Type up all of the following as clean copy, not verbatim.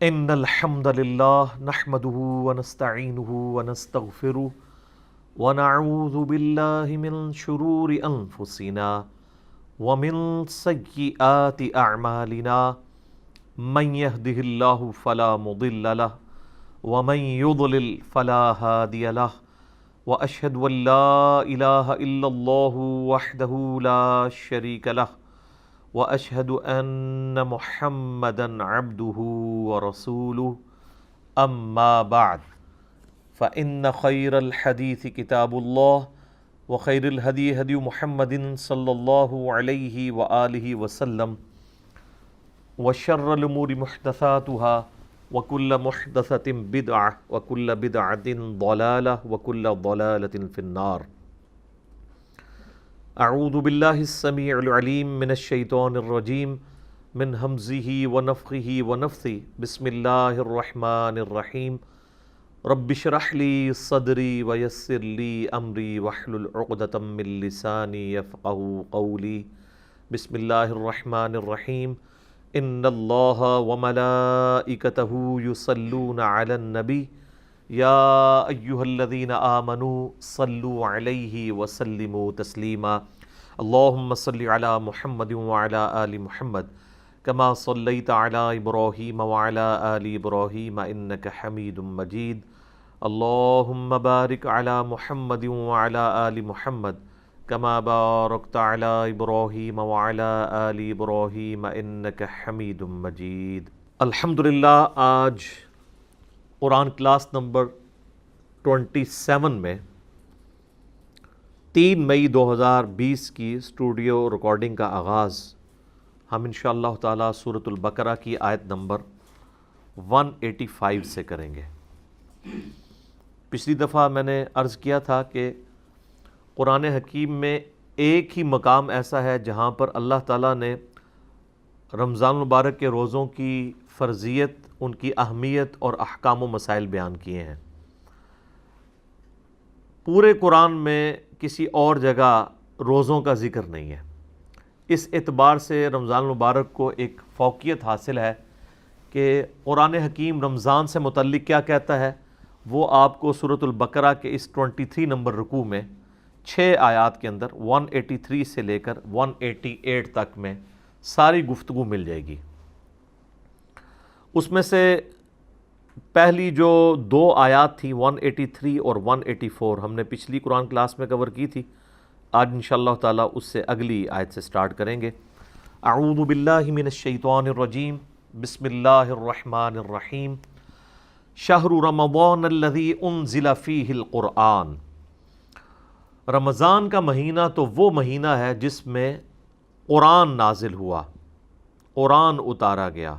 ان الحمد للہ نحمده ونستعینه ونستغفره ونعوذ باللہ من شرور انفسنا ومن سیئات اعمالنا من يهده الله فلا مضل له ومن يضلل فلا هادي له واشهد ان لا اله الا الله وحده لا شريك له واشهد ان محمدا عبده ورسوله اما بعد فان خير الحديث كتاب الله وخير الهدي هدي محمد صلى الله عليه واله وسلم وشر الامور محدثاتها وكل محدثة بدعة وكل بدعة ضلالة وكل ضلالة في النار. اعوذ باللہ السمیع العلیم من الشیطان الرجیم من ہمزہ ونفخہ ونفثہ بسم اللہ الرحمن الرحیم رب اشرح لی صدری ویسر لی امری واحلل عقدۃ من لسانی یفقہوا قولی. بسم اللہ الرحمن الرحیم ان اللہ وملائکتہ یصلون علی النبی یا ایہا الذین آمنوا صلوا علیہ وسلموا تسلیما. اللہم صلی علی محمد وعلی آل محمد کما صلیت علی ابراہیم وعلی آل ابراہیم انک حمید مجید. اللہم بارک علی محمد وعلی آل محمد کما بارکت علی ابراہیم وعلی آل ابراہیم انک حمید مجید. الحمدللہ آج قرآن کلاس نمبر 27 میں 3 مئی 2020 کی اسٹوڈیو ریکارڈنگ کا آغاز ہم انشاءاللہ تعالی سورۃ البقرہ کی آیت نمبر 185 سے کریں گے. پچھلی دفعہ میں نے عرض کیا تھا کہ قرآن حکیم میں ایک ہی مقام ایسا ہے جہاں پر اللہ تعالیٰ نے رمضان المبارک کے روزوں کی فرضیت، ان کی اہمیت اور احکام و مسائل بیان کیے ہیں. پورے قرآن میں کسی اور جگہ روزوں کا ذکر نہیں ہے. اس اعتبار سے رمضان المبارک کو ایک فوقیت حاصل ہے کہ قرآن حکیم رمضان سے متعلق کیا کہتا ہے وہ آپ کو سورۃ البقرہ کے اس 23 نمبر رکوع میں 6 آیات کے اندر 183 سے لے کر 188 تک میں ساری گفتگو مل جائے گی. اس میں سے پہلی جو 2 آیات تھی 183 اور 184 ہم نے پچھلی قرآن کلاس میں کور کی تھی. آج انشاءاللہ تعالی اس سے اگلی آیت سے سٹارٹ کریں گے. اعوذ باللہ من الشیطان الرجیم بسم اللہ الرحمن الرحیم شہر رمضان الذی انزل فیہ القرآن. رمضان کا مہینہ تو وہ مہینہ ہے جس میں قرآن نازل ہوا، قرآن اتارا گیا.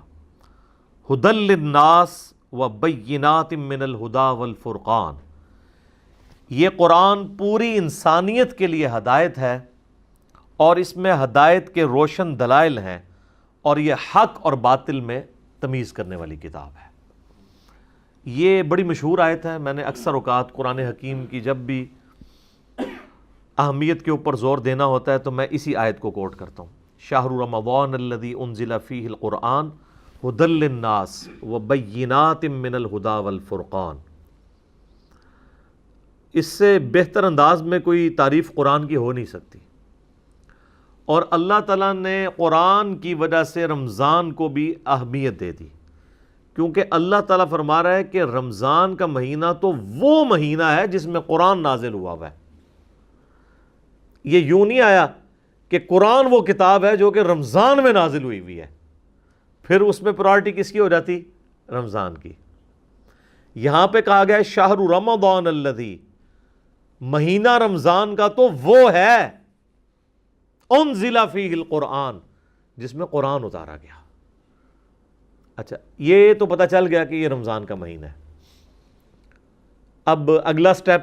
ہدی للناس وبینات من الہدی والفرقان. یہ قرآن پوری انسانیت کے لیے ہدایت ہے اور اس میں ہدایت کے روشن دلائل ہیں اور یہ حق اور باطل میں تمیز کرنے والی کتاب ہے. یہ بڑی مشہور آیت ہے. میں نے اکثر اوقات قرآن حکیم کی جب بھی اہمیت کے اوپر زور دینا ہوتا ہے تو میں اسی آیت کو کوٹ کرتا ہوں. شہر رمضان الذی انزل فیہ القرآن ہدی للناس وبینات من الہدی والفرقان. اس سے بہتر انداز میں کوئی تعریف قرآن کی ہو نہیں سکتی. اور اللہ تعالیٰ نے قرآن کی وجہ سے رمضان کو بھی اہمیت دے دی، کیونکہ اللہ تعالیٰ فرما رہا ہے کہ رمضان کا مہینہ تو وہ مہینہ ہے جس میں قرآن نازل ہوا ہے. یہ یوں نہیں آیا کہ قرآن وہ کتاب ہے جو کہ رمضان میں نازل ہوئی ہوئی ہے، پھر اس میں پرائرٹی کس کی ہو جاتی؟ رمضان کی. یہاں پہ کہا گیا ہے شہر رمضان الذی، مہینہ رمضان کا تو وہ ہے انزل فیہ القرآن جس میں قرآن اتارا گیا. اچھا یہ تو پتہ چل گیا کہ یہ رمضان کا مہینہ ہے. اب اگلا سٹیپ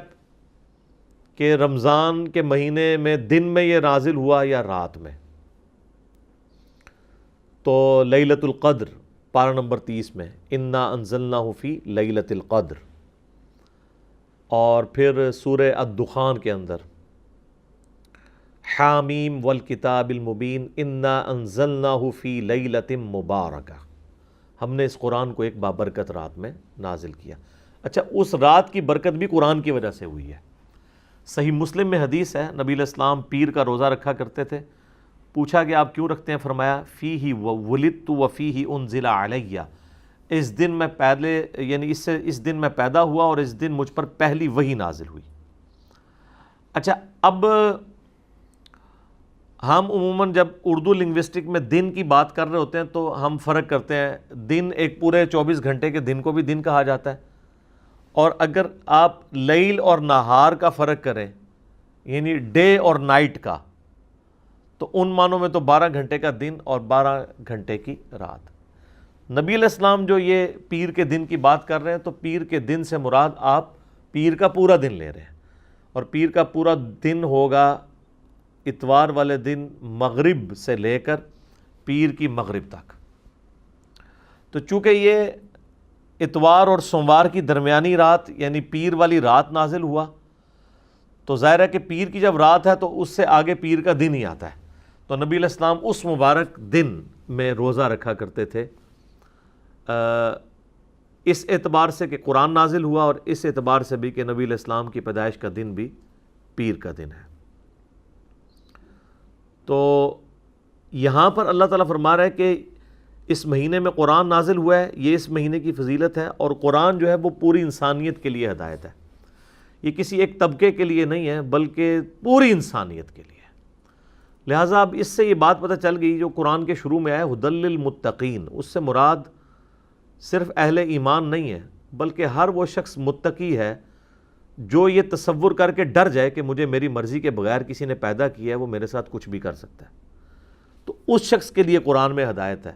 کہ رمضان کے مہینے میں دن میں یہ نازل ہوا یا رات میں. تو لیلۃ القدر پارہ نمبر 30 میں انا انزلناہ فی لیلۃ القدر، اور پھر سورہ الدخان کے اندر حامیم والکتاب المبین انا انزلناہ فی لیلۃ مبارکہ. ہم نے اس قرآن کو ایک بابرکت رات میں نازل کیا۔ اچھا، اس رات کی برکت بھی قرآن کی وجہ سے ہوئی ہے۔ صحیح مسلم میں حدیث ہے، نبی علیہ السلام پیر کا روزہ رکھا کرتے تھے۔ پوچھا کہ آپ کیوں رکھتے ہیں؟ فرمایا فیہ ولدت وفیہ انزل علیہ، اس دن میں پہلے یعنی اس دن میں پیدا ہوا اور اس دن مجھ پر پہلی وحی نازل ہوئی۔ اچھا، اب ہم عموماً جب اردو لنگوسٹک میں دن کی بات کر رہے ہوتے ہیں تو ہم فرق کرتے ہیں، دن ایک پورے 24 گھنٹے کے دن کو بھی دن کہا جاتا ہے، اور اگر آپ لیل اور نہار کا فرق کریں یعنی ڈے اور نائٹ کا، تو ان معنوں میں تو 12 گھنٹے کا دن اور 12 گھنٹے کی رات۔ نبی علیہ السلام جو یہ پیر کے دن کی بات کر رہے ہیں تو پیر کے دن سے مراد آپ پیر کا پورا دن لے رہے ہیں، اور پیر کا پورا دن ہوگا اتوار والے دن مغرب سے لے کر پیر کی مغرب تک۔ تو چونکہ یہ اتوار اور سوموار کی درمیانی رات یعنی پیر والی رات نازل ہوا، تو ظاہر ہے کہ پیر کی جب رات ہے تو اس سے آگے پیر کا دن ہی آتا ہے، تو نبی علیہ السلام اس مبارک دن میں روزہ رکھا کرتے تھے، اس اعتبار سے کہ قرآن نازل ہوا، اور اس اعتبار سے بھی کہ نبی علیہ السلام کی پیدائش کا دن بھی پیر کا دن ہے۔ تو یہاں پر اللہ تعالیٰ فرما رہا ہے کہ اس مہینے میں قرآن نازل ہوا ہے، یہ اس مہینے کی فضیلت ہے، اور قرآن جو ہے وہ پوری انسانیت کے لیے ہدایت ہے، یہ کسی ایک طبقے کے لیے نہیں ہے بلکہ پوری انسانیت کے لیے۔ لہٰذا اب اس سے یہ بات پتہ چل گئی جو قرآن کے شروع میں آیا ہدی للمتقین، اس سے مراد صرف اہل ایمان نہیں ہے بلکہ ہر وہ شخص متقی ہے جو یہ تصور کر کے ڈر جائے کہ مجھے میری مرضی کے بغیر کسی نے پیدا کیا ہے، وہ میرے ساتھ کچھ بھی کر سکتا ہے، تو اس شخص کے لیے قرآن میں ہدایت ہے۔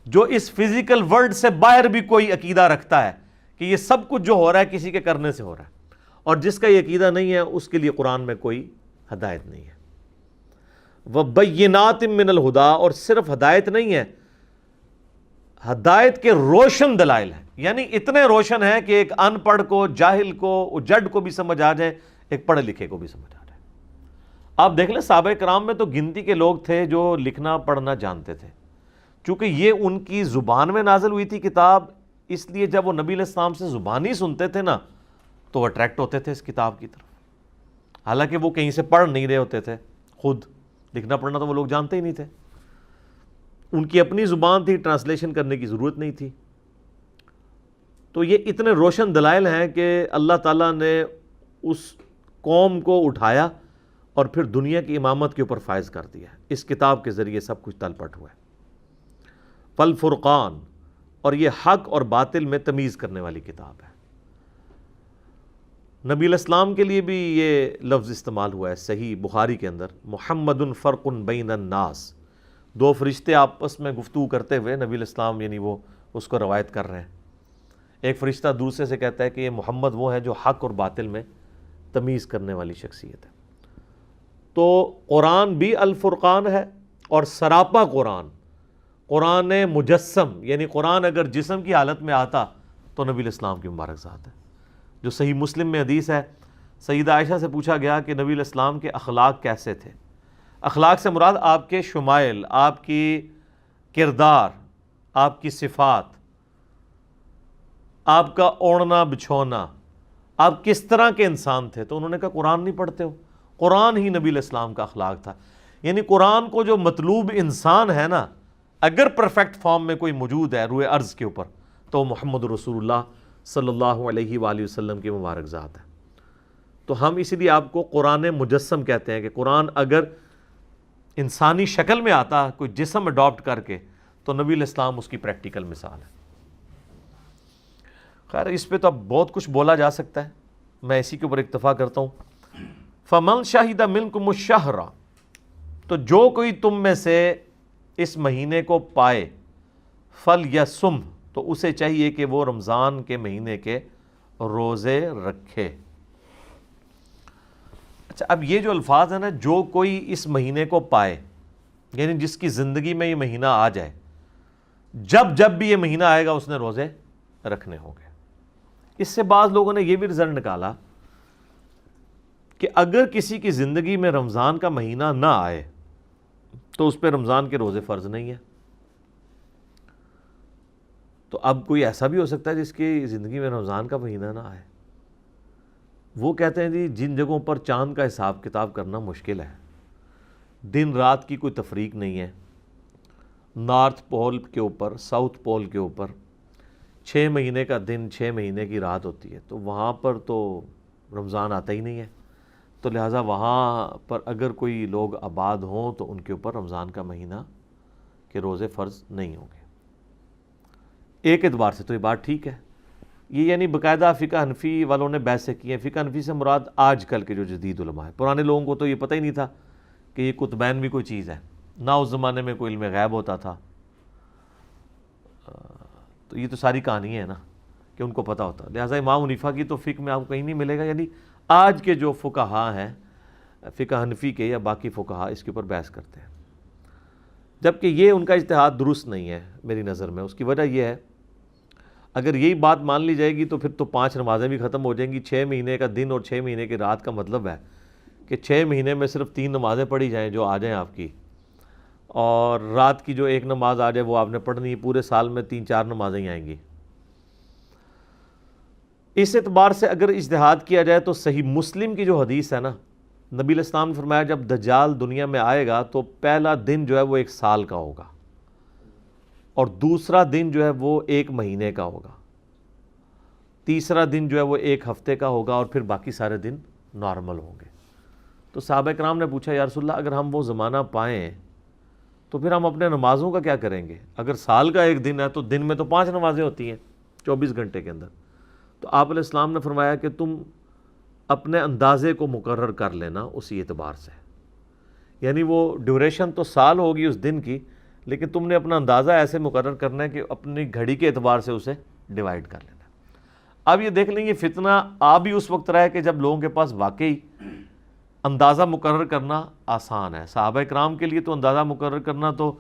جو اس فزیکل ورلڈ سے باہر بھی کوئی عقیدہ رکھتا ہے کہ یہ سب کچھ جو ہو رہا ہے کسی کے کرنے سے ہو رہا ہے، اور جس کا یہ عقیدہ نہیں ہے اس کے لیے قرآن میں کوئی ہدایت نہیں ہے۔ وَبَيِّنَاتٍ مِّنَ الْهُدَىٰ، اور صرف ہدایت نہیں ہے، ہدایت کے روشن دلائل ہیں، یعنی اتنے روشن ہیں کہ ایک ان پڑھ کو، جاہل کو، جڈ کو بھی سمجھ آ جائے، ایک پڑھے لکھے کو بھی سمجھ آ جائے۔ آپ دیکھ لیں صحابہ کرام میں تو گنتی کے لوگ تھے جو لکھنا پڑھنا جانتے تھے، چونکہ یہ ان کی زبان میں نازل ہوئی تھی کتاب، اس لیے جب وہ نبی علیہ السلام سے زبانی سنتے تھے نا تو وہ اٹریکٹ ہوتے تھے اس کتاب کی طرف، حالانکہ وہ کہیں سے پڑھ نہیں رہے ہوتے تھے، خود لکھنا پڑھنا تو وہ لوگ جانتے ہی نہیں تھے، ان کی اپنی زبان تھی، ٹرانسلیشن کرنے کی ضرورت نہیں تھی۔ تو یہ اتنے روشن دلائل ہیں کہ اللہ تعالیٰ نے اس قوم کو اٹھایا اور پھر دنیا کی امامت کے اوپر فائز کر دیا، اس کتاب کے ذریعے سب کچھ تل پٹ ہوا ہے۔ فالفرقان، اور یہ حق اور باطل میں تمیز کرنے والی کتاب ہے۔ نبی علیہ السلام کے لیے بھی یہ لفظ استعمال ہوا ہے صحیح بخاری کے اندر، محمد فرق بین الناس، دو فرشتے آپس میں گفتگو کرتے ہوئے نبی علیہ السلام یعنی وہ اس کو روایت کر رہے ہیں، ایک فرشتہ دوسرے سے کہتا ہے کہ یہ محمد وہ ہے جو حق اور باطل میں تمیز کرنے والی شخصیت ہے۔ تو قرآن بھی الفرقان ہے، اور سراپا قرآن، قرآن مجسم، یعنی قرآن اگر جسم کی حالت میں آتا تو نبی علیہ السلام کی مبارک ذات ہے۔ جو صحیح مسلم میں حدیث ہے، سیدہ عائشہ سے پوچھا گیا کہ نبی علیہ السلام کے اخلاق کیسے تھے؟ اخلاق سے مراد آپ کے شمائل، آپ کی کردار، آپ کی صفات، آپ کا اوڑھنا بچھونا، آپ کس طرح کے انسان تھے؟ تو انہوں نے کہا قرآن نہیں پڑھتے ہو؟ قرآن ہی نبی علیہ السلام کا اخلاق تھا، یعنی قرآن کو جو مطلوب انسان ہے نا، اگر پرفیکٹ فارم میں کوئی موجود ہے روئے ارض کے اوپر تو وہ محمد رسول اللہ صلی اللہ علیہ وآلہ وسلم کی مبارک ذات ہے۔ تو ہم اسی لیے آپ کو قرآن مجسم کہتے ہیں کہ قرآن اگر انسانی شکل میں آتا کوئی جسم اڈاپٹ کر کے تو نبی علیہ السلام اس کی پریکٹیکل مثال ہے۔ خیر اس پہ تو اب بہت کچھ بولا جا سکتا ہے، میں اسی کے اوپر اکتفا کرتا ہوں۔ فَمَنْ شَهِدَ مِنْكُمُ الشَّهْرَ، تو جو کوئی تم میں سے اس مہینے کو پائے، فَلْيَصُمْ، تو اسے چاہیے کہ وہ رمضان کے مہینے کے روزے رکھے۔ اچھا اب یہ جو الفاظ ہیں نا، جو کوئی اس مہینے کو پائے، یعنی جس کی زندگی میں یہ مہینہ آ جائے، جب بھی یہ مہینہ آئے گا اس نے روزے رکھنے ہوں گے۔ اس سے بعض لوگوں نے یہ بھی رزلٹ نکالا کہ اگر کسی کی زندگی میں رمضان کا مہینہ نہ آئے تو اس پہ رمضان کے روزے فرض نہیں ہیں۔ تو اب کوئی ایسا بھی ہو سکتا ہے جس کی زندگی میں رمضان کا مہینہ نہ آئے. وہ کہتے ہیں جی جن جگہوں پر چاند کا حساب کتاب کرنا مشکل ہے, دن رات کی کوئی تفریق نہیں ہے, نارتھ پول کے اوپر ساؤتھ پول کے اوپر 6 مہینے کا دن 6 مہینے کی رات ہوتی ہے, تو وہاں پر تو رمضان آتا ہی نہیں ہے. تو لہٰذا وہاں پر اگر کوئی لوگ آباد ہوں تو ان کے اوپر رمضان کا مہینہ کے روزے فرض نہیں ہوں گے. ایک اعتبار سے تو یہ بات ٹھیک ہے. یہ یعنی باقاعدہ فقہ حنفی والوں نے بحثیں کی ہیں. فقہ حنفی سے مراد آج کل کے جو جدید علماء ہیں. پرانے لوگوں کو تو یہ پتہ ہی نہیں تھا کہ یہ قطبین بھی کوئی چیز ہے, نہ اس زمانے میں کوئی علم غیب ہوتا تھا. تو یہ تو ساری کہانی ہے نا کہ ان کو پتہ ہوتا. لہٰذا امام حنیفہ کی تو فقہ میں آپ کو کہیں نہیں ملے گا. یعنی آج کے جو فقہا ہیں فقہ حنفی کے یا باقی فقہا اس کے اوپر بحث کرتے ہیں, جبکہ یہ ان کا اجتہاد درست نہیں ہے میری نظر میں. اس کی وجہ یہ ہے, اگر یہی بات مان لی جائے گی تو پھر تو 5 نمازیں بھی ختم ہو جائیں گی. 6 مہینے کا دن اور 6 مہینے کی رات کا مطلب ہے کہ 6 مہینے میں صرف 3 نمازیں پڑھی جائیں جو آ جائیں آپ کی, اور رات کی جو 1 نماز آ جائے وہ آپ نے پڑھنی ہے. پورے سال میں 3-4 نمازیں ہی آئیں گی. اس اعتبار سے اگر اجتہاد کیا جائے تو صحیح مسلم کی جو حدیث ہے نا, نبی علیہ السلام نے فرمایا جب دجال دنیا میں آئے گا تو پہلا دن جو ہے وہ 1 سال کا ہوگا, اور دوسرا دن جو ہے وہ 1 مہینے کا ہوگا, تیسرا دن جو ہے وہ 1 ہفتے کا ہوگا, اور پھر باقی سارے دن نارمل ہوں گے. تو صحابہ کرام نے پوچھا یا رسول اللہ اگر ہم وہ زمانہ پائیں تو پھر ہم اپنے نمازوں کا کیا کریں گے؟ اگر سال کا 1 دن ہے تو دن میں تو 5 نمازیں ہوتی ہیں 24 گھنٹے کے اندر. تو آپ علیہ السلام نے فرمایا کہ تم اپنے اندازے کو مقرر کر لینا اسی اعتبار سے. یعنی وہ ڈیوریشن تو سال ہوگی اس دن کی, لیکن تم نے اپنا اندازہ ایسے مقرر کرنا ہے کہ اپنی گھڑی کے اعتبار سے اسے ڈیوائیڈ کر لینا. اب یہ دیکھ لیں, یہ فتنہ آ بھی اس وقت رہا ہے کہ جب لوگوں کے پاس واقعی اندازہ مقرر کرنا آسان ہے. صحابہ کرام کے لیے تو اندازہ مقرر کرنا تو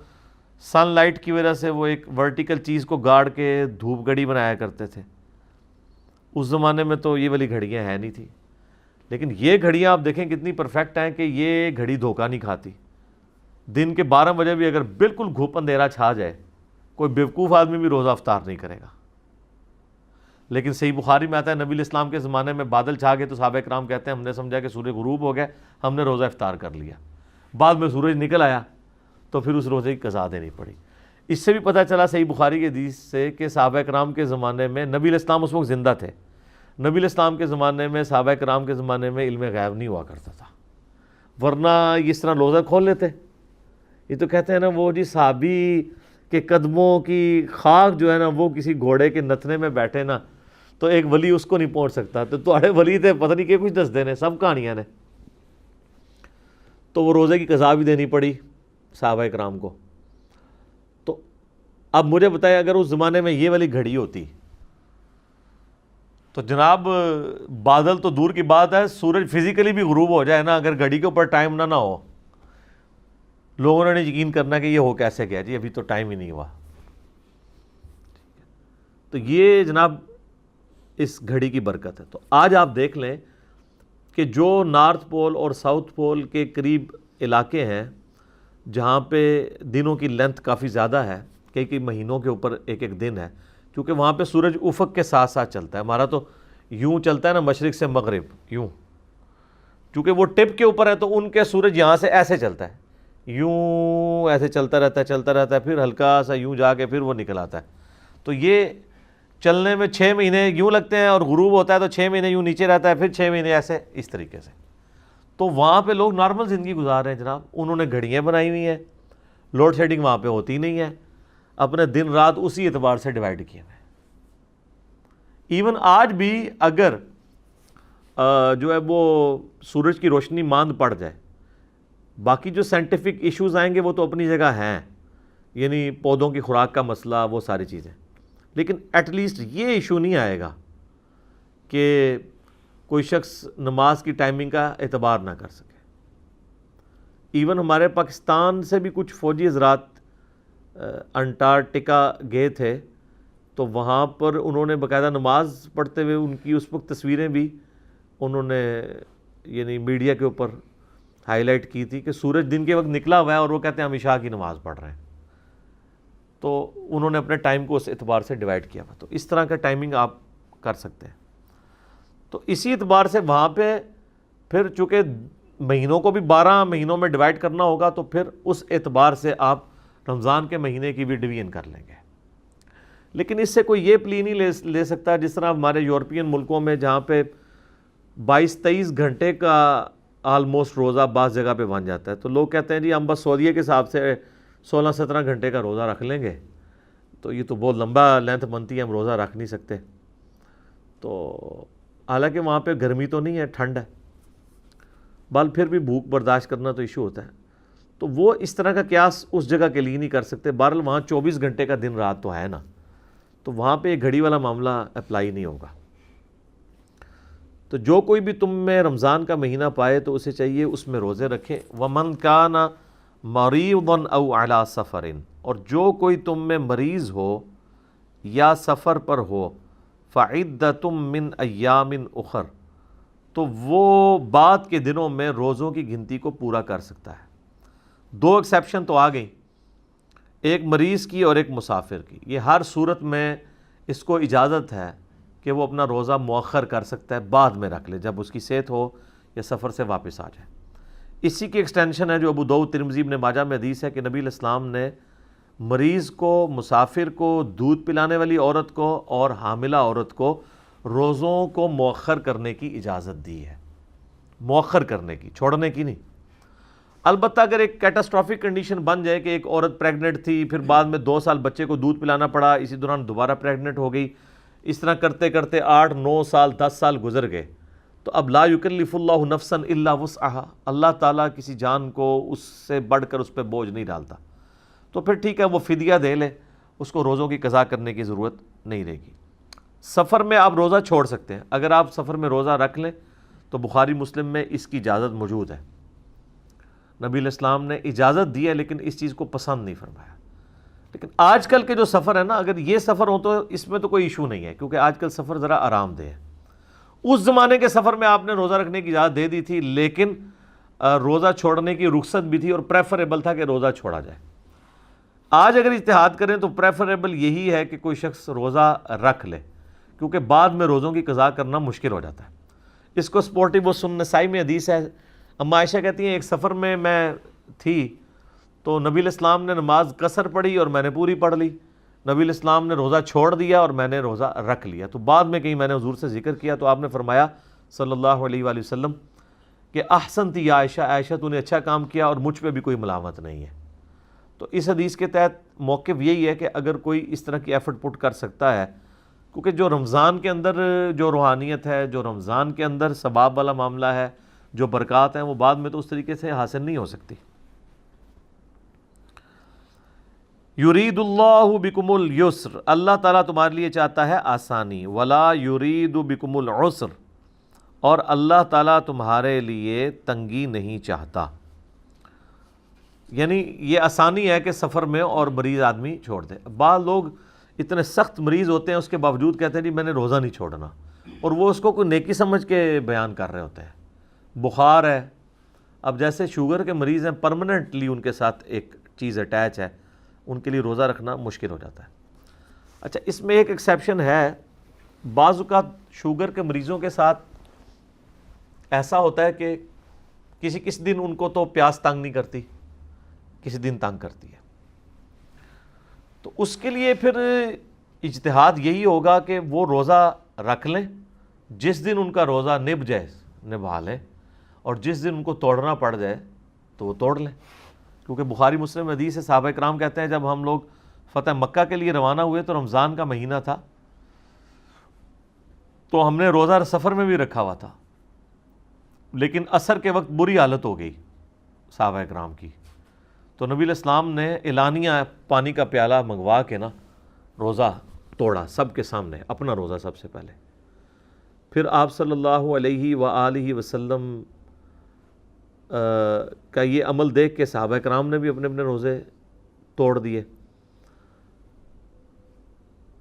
سن لائٹ کی وجہ سے وہ ایک ورٹیکل چیز کو گاڑ کے دھوپ گھڑی بنایا کرتے تھے. اس زمانے میں تو یہ والی گھڑیاں ہیں نہیں تھی, لیکن یہ گھڑیاں آپ دیکھیں کتنی پرفیکٹ ہیں کہ یہ گھڑی دھوکہ نہیں کھاتی. دن کے 12 بجے بھی اگر بالکل گھوپ اندھیرا چھا جائے کوئی بیوقوف آدمی بھی روزہ افطار نہیں کرے گا. لیکن صحیح بخاری میں آتا ہے نبی علیہ السلام کے زمانے میں بادل چھا گئے تو صحابہ کرام کہتے ہیں ہم نے سمجھا کہ سورج غروب ہو گیا, ہم نے روزہ افطار کر لیا. بعد میں سورج نکل آیا تو پھر اس روزے کی قضا دینی پڑی. اس سے بھی پتہ چلا صحیح بخاری کی حدیث سے کہ صحابہ کرام کے زمانے میں نبی علیہ السلام اس وقت زندہ تھے. نبی علیہ السلام کے زمانے میں صحابہ کرام کے زمانے میں علم غیب نہیں ہوا کرتا تھا, ورنہ اس طرح روزہ کھول لیتے. یہ تو کہتے ہیں نا وہ جی صحابی کے قدموں کی خاک جو ہے نا وہ کسی گھوڑے کے نتنے میں بیٹھے نا تو ایک ولی اس کو نہیں پہنچ سکتا. تو تھوڑے ولی تھے پتہ نہیں کہ کچھ دس دینے سب کہانیاں نے. تو وہ روزے کی قضا بھی دینی پڑی صحابہ کرام کو. تو اب مجھے بتائیں اگر اس زمانے میں یہ والی گھڑی ہوتی تو جناب بادل تو دور کی بات ہے, سورج فزیکلی بھی غروب ہو جائے نا, اگر گھڑی کے اوپر ٹائم نہ ہو, لوگوں نے یقین کرنا کہ یہ ہو کیسے گیا جی, ابھی تو ٹائم ہی نہیں ہوا. تو یہ جناب اس گھڑی کی برکت ہے. تو آج آپ دیکھ لیں کہ جو نارتھ پول اور ساؤتھ پول کے قریب علاقے ہیں جہاں پہ دنوں کی لینتھ کافی زیادہ ہے, کئی مہینوں کے اوپر ایک دن ہے, کیونکہ وہاں پہ سورج افق کے ساتھ ساتھ چلتا ہے. ہمارا تو یوں چلتا ہے نا مشرق سے مغرب یوں, چونکہ وہ ٹپ کے اوپر ہے تو ان کے سورج یہاں سے ایسے چلتا ہے, یوں ایسے چلتا رہتا ہے, پھر ہلکا سا یوں جا کے پھر وہ نکل آتا ہے. تو یہ چلنے میں 6 مہینے یوں لگتے ہیں, اور غروب ہوتا ہے تو 6 مہینے یوں نیچے رہتا ہے, پھر 6 مہینے ایسے اس طریقے سے. تو وہاں پہ لوگ نارمل زندگی گزار رہے ہیں جناب. انہوں نے گھڑیاں بنائی ہوئی ہیں, لوڈ شیڈنگ وہاں پہ ہوتی نہیں ہے, اپنے دن رات اسی اعتبار سے ڈیوائیڈ کیے ہوئے. ایون آج بھی اگر جو ہے وہ سورج کی روشنی ماند پڑ جائے, باقی جو سائنٹیفک ایشوز آئیں گے وہ تو اپنی جگہ ہیں, یعنی پودوں کی خوراک کا مسئلہ وہ ساری چیزیں, لیکن ایٹ لیسٹ یہ ایشو نہیں آئے گا کہ کوئی شخص نماز کی ٹائمنگ کا اعتبار نہ کر سکے. ایون ہمارے پاکستان سے بھی کچھ فوجی حضرات انٹارکٹیکا گئے تھے, تو وہاں پر انہوں نے باقاعدہ نماز پڑھتے ہوئے ان کی اس وقت تصویریں بھی انہوں نے یعنی میڈیا کے اوپر ہائی لائٹ کی تھی کہ سورج دن کے وقت نکلا ہوا ہے اور وہ کہتے ہیں ہم عشاء کی نماز پڑھ رہے ہیں. تو انہوں نے اپنے ٹائم کو اس اعتبار سے ڈیوائڈ کیا ہوا. تو اس طرح کا ٹائمنگ آپ کر سکتے ہیں. تو اسی اعتبار سے وہاں پہ پھر چونکہ مہینوں کو بھی 12 مہینوں میں ڈیوائڈ کرنا ہوگا، تو پھر اس اعتبار سے آپ رمضان کے مہینے کی بھی ڈویژن کر لیں گے. لیکن اس سے کوئی یہ پلی نہیں لے سکتا جس طرح ہمارے یورپین ملکوں میں جہاں پہ 22-23 گھنٹے کا آلموسٹ روزہ بعض جگہ پہ بن جاتا ہے. تو لوگ کہتے ہیں جی ہم بس سعودیہ کے حساب سے 16-17 گھنٹے کا روزہ رکھ لیں گے. تو یہ تو بہت لمبا لینتھ بنتی ہے، ہم روزہ رکھ نہیں سکتے. تو حالانکہ وہاں پہ گرمی تو نہیں ہے، ٹھنڈ ہے، بل پھر بھی بھوک برداشت کرنا تو ایشو ہوتا ہے. تو وہ اس طرح کا قیاس اس جگہ کے لیے نہیں کر سکتے. بہرحال وہاں 24 گھنٹے کا دن رات تو ہے نا، تو وہاں پہ ایک گھڑی والا معاملہ اپلائی نہیں ہوگا. تو جو کوئی بھی تم میں رمضان کا مہینہ پائے تو اسے چاہیے اس میں روزے رکھے. وَمَنْ كَانَ مَرِيضًا أَوْ عَلَى سَفَرٍ، اور جو کوئی تم میں مریض ہو یا سفر پر ہو، فَعِدَّةٌ مِّنْ أَيَّامٍ أُخَرَ، تو وہ بعد کے دنوں میں روزوں کی گنتی کو پورا کر سکتا ہے. 2 ایکسیپشن تو آ گئیں، ایک مریض کی اور ایک مسافر کی. یہ ہر صورت میں اس کو اجازت ہے کہ وہ اپنا روزہ مؤخر کر سکتا ہے، بعد میں رکھ لے جب اس کی صحت ہو یا سفر سے واپس آ جائے. اسی کی ایکسٹینشن ہے جو ابو داؤد، ترمذی، ابن ماجہ میں حدیث ہے کہ نبی علیہ السلام نے مریض کو، مسافر کو، دودھ پلانے والی عورت کو اور حاملہ عورت کو روزوں کو مؤخر کرنے کی اجازت دی ہے. مؤخر کرنے کی، چھوڑنے کی نہیں. البتہ اگر ایک کیٹاسٹرافک کنڈیشن بن جائے کہ ایک عورت پریگننٹ تھی، پھر بعد میں 2 سال بچے کو دودھ پلانا پڑا، اسی دوران دوبارہ پریگننٹ ہو گئی، اس طرح کرتے کرتے 8-9 سال 10 سال گزر گئے، تو اب لا یکلف اللہ نفسا الا وسعها، اللہ تعالیٰ کسی جان کو اس سے بڑھ کر اس پہ بوجھ نہیں ڈالتا. تو پھر ٹھیک ہے، وہ فدیہ دے لے، اس کو روزوں کی قضا کرنے کی ضرورت نہیں رہے گی. سفر میں آپ روزہ چھوڑ سکتے ہیں. اگر آپ سفر میں روزہ رکھ لیں تو بخاری مسلم میں اس کی اجازت موجود ہے. نبی علیہ السلام نے اجازت دی ہے لیکن اس چیز کو پسند نہیں فرمایا. لیکن آج کل کے جو سفر ہے نا، اگر یہ سفر ہو تو اس میں تو کوئی ایشو نہیں ہے، کیونکہ آج کل سفر ذرا آرام دہ ہے. اس زمانے کے سفر میں آپ نے روزہ رکھنے کی اجازت دے دی تھی، لیکن روزہ چھوڑنے کی رخصت بھی تھی اور پریفریبل تھا کہ روزہ چھوڑا جائے. آج اگر اجتہاد کریں تو پریفریبل یہی ہے کہ کوئی شخص روزہ رکھ لے، کیونکہ بعد میں روزوں کی قضا کرنا مشکل ہو جاتا ہے. اس کو سپورٹیو سنن نسائی میں حدیث ہے. اما عائشہ کہتی ہیں ایک سفر میں تھی تو نبی علیہ السلام نے نماز قصر پڑھی اور میں نے پوری پڑھ لی. نبی علیہ السلام نے روزہ چھوڑ دیا اور میں نے روزہ رکھ لیا. تو بعد میں کہیں میں نے حضور سے ذکر کیا تو آپ نے فرمایا صلی اللہ علیہ وآلہ وسلم کہ احسنتی یا عائشہ، عائشہ تو نے اچھا کام کیا اور مجھ پہ بھی کوئی ملامت نہیں ہے. تو اس حدیث کے تحت موقف یہی ہے کہ اگر کوئی اس طرح کی ایفرٹ پٹ کر سکتا ہے، کیونکہ جو رمضان کے اندر جو روحانیت ہے، جو رمضان کے اندر ثواب والا معاملہ ہے، جو برکات ہیں، وہ بعد میں تو اس طریقے سے حاصل نہیں ہو سکتی. یرید اللہ بکم اليسر، اللہ تعالیٰ تمہارے لیے چاہتا ہے آسانی. ولا یرید بکم العسر، اور اللہ تعالیٰ تمہارے لیے تنگی نہیں چاہتا. یعنی یہ آسانی ہے کہ سفر میں اور مریض آدمی چھوڑ دے. بعض لوگ اتنے سخت مریض ہوتے ہیں، اس کے باوجود کہتے ہیں جی میں نے روزہ نہیں چھوڑنا، اور وہ اس کو کوئی نیکی سمجھ کے بیان کر رہے ہوتے ہیں. بخار ہے، اب جیسے شوگر کے مریض ہیں، پرماننٹلی ان کے ساتھ ایک چیز اٹیچ ہے، ان کے لیے روزہ رکھنا مشکل ہو جاتا ہے. اچھا، اس میں ایک ایکسیپشن ہے. بعض اوقات شوگر کے مریضوں کے ساتھ ایسا ہوتا ہے کہ کسی دن ان کو تو پیاس تنگ نہیں کرتی، کسی دن تنگ کرتی ہے. تو اس کے لیے پھر اجتہاد یہی ہوگا کہ وہ روزہ رکھ لیں، جس دن ان کا روزہ نبھ جائے نبھا لیں، اور جس دن ان کو توڑنا پڑ جائے تو وہ توڑ لیں. کیونکہ بخاری مسلم حدیث ہے، صحابہ کرام کہتے ہیں جب ہم لوگ فتح مکہ کے لیے روانہ ہوئے تو رمضان کا مہینہ تھا، تو ہم نے روزہ سفر میں بھی رکھا ہوا تھا، لیکن عصر کے وقت بری حالت ہو گئی صحابہ کرام کی. تو نبی علیہ السلام نے اعلانیہ پانی کا پیالہ منگوا کے نا روزہ توڑا سب کے سامنے، اپنا روزہ سب سے پہلے. پھر آپ صلی اللہ علیہ وآلہ وسلم کا یہ عمل دیکھ کے صحابہ کرام نے بھی اپنے اپنے روزے توڑ دیے.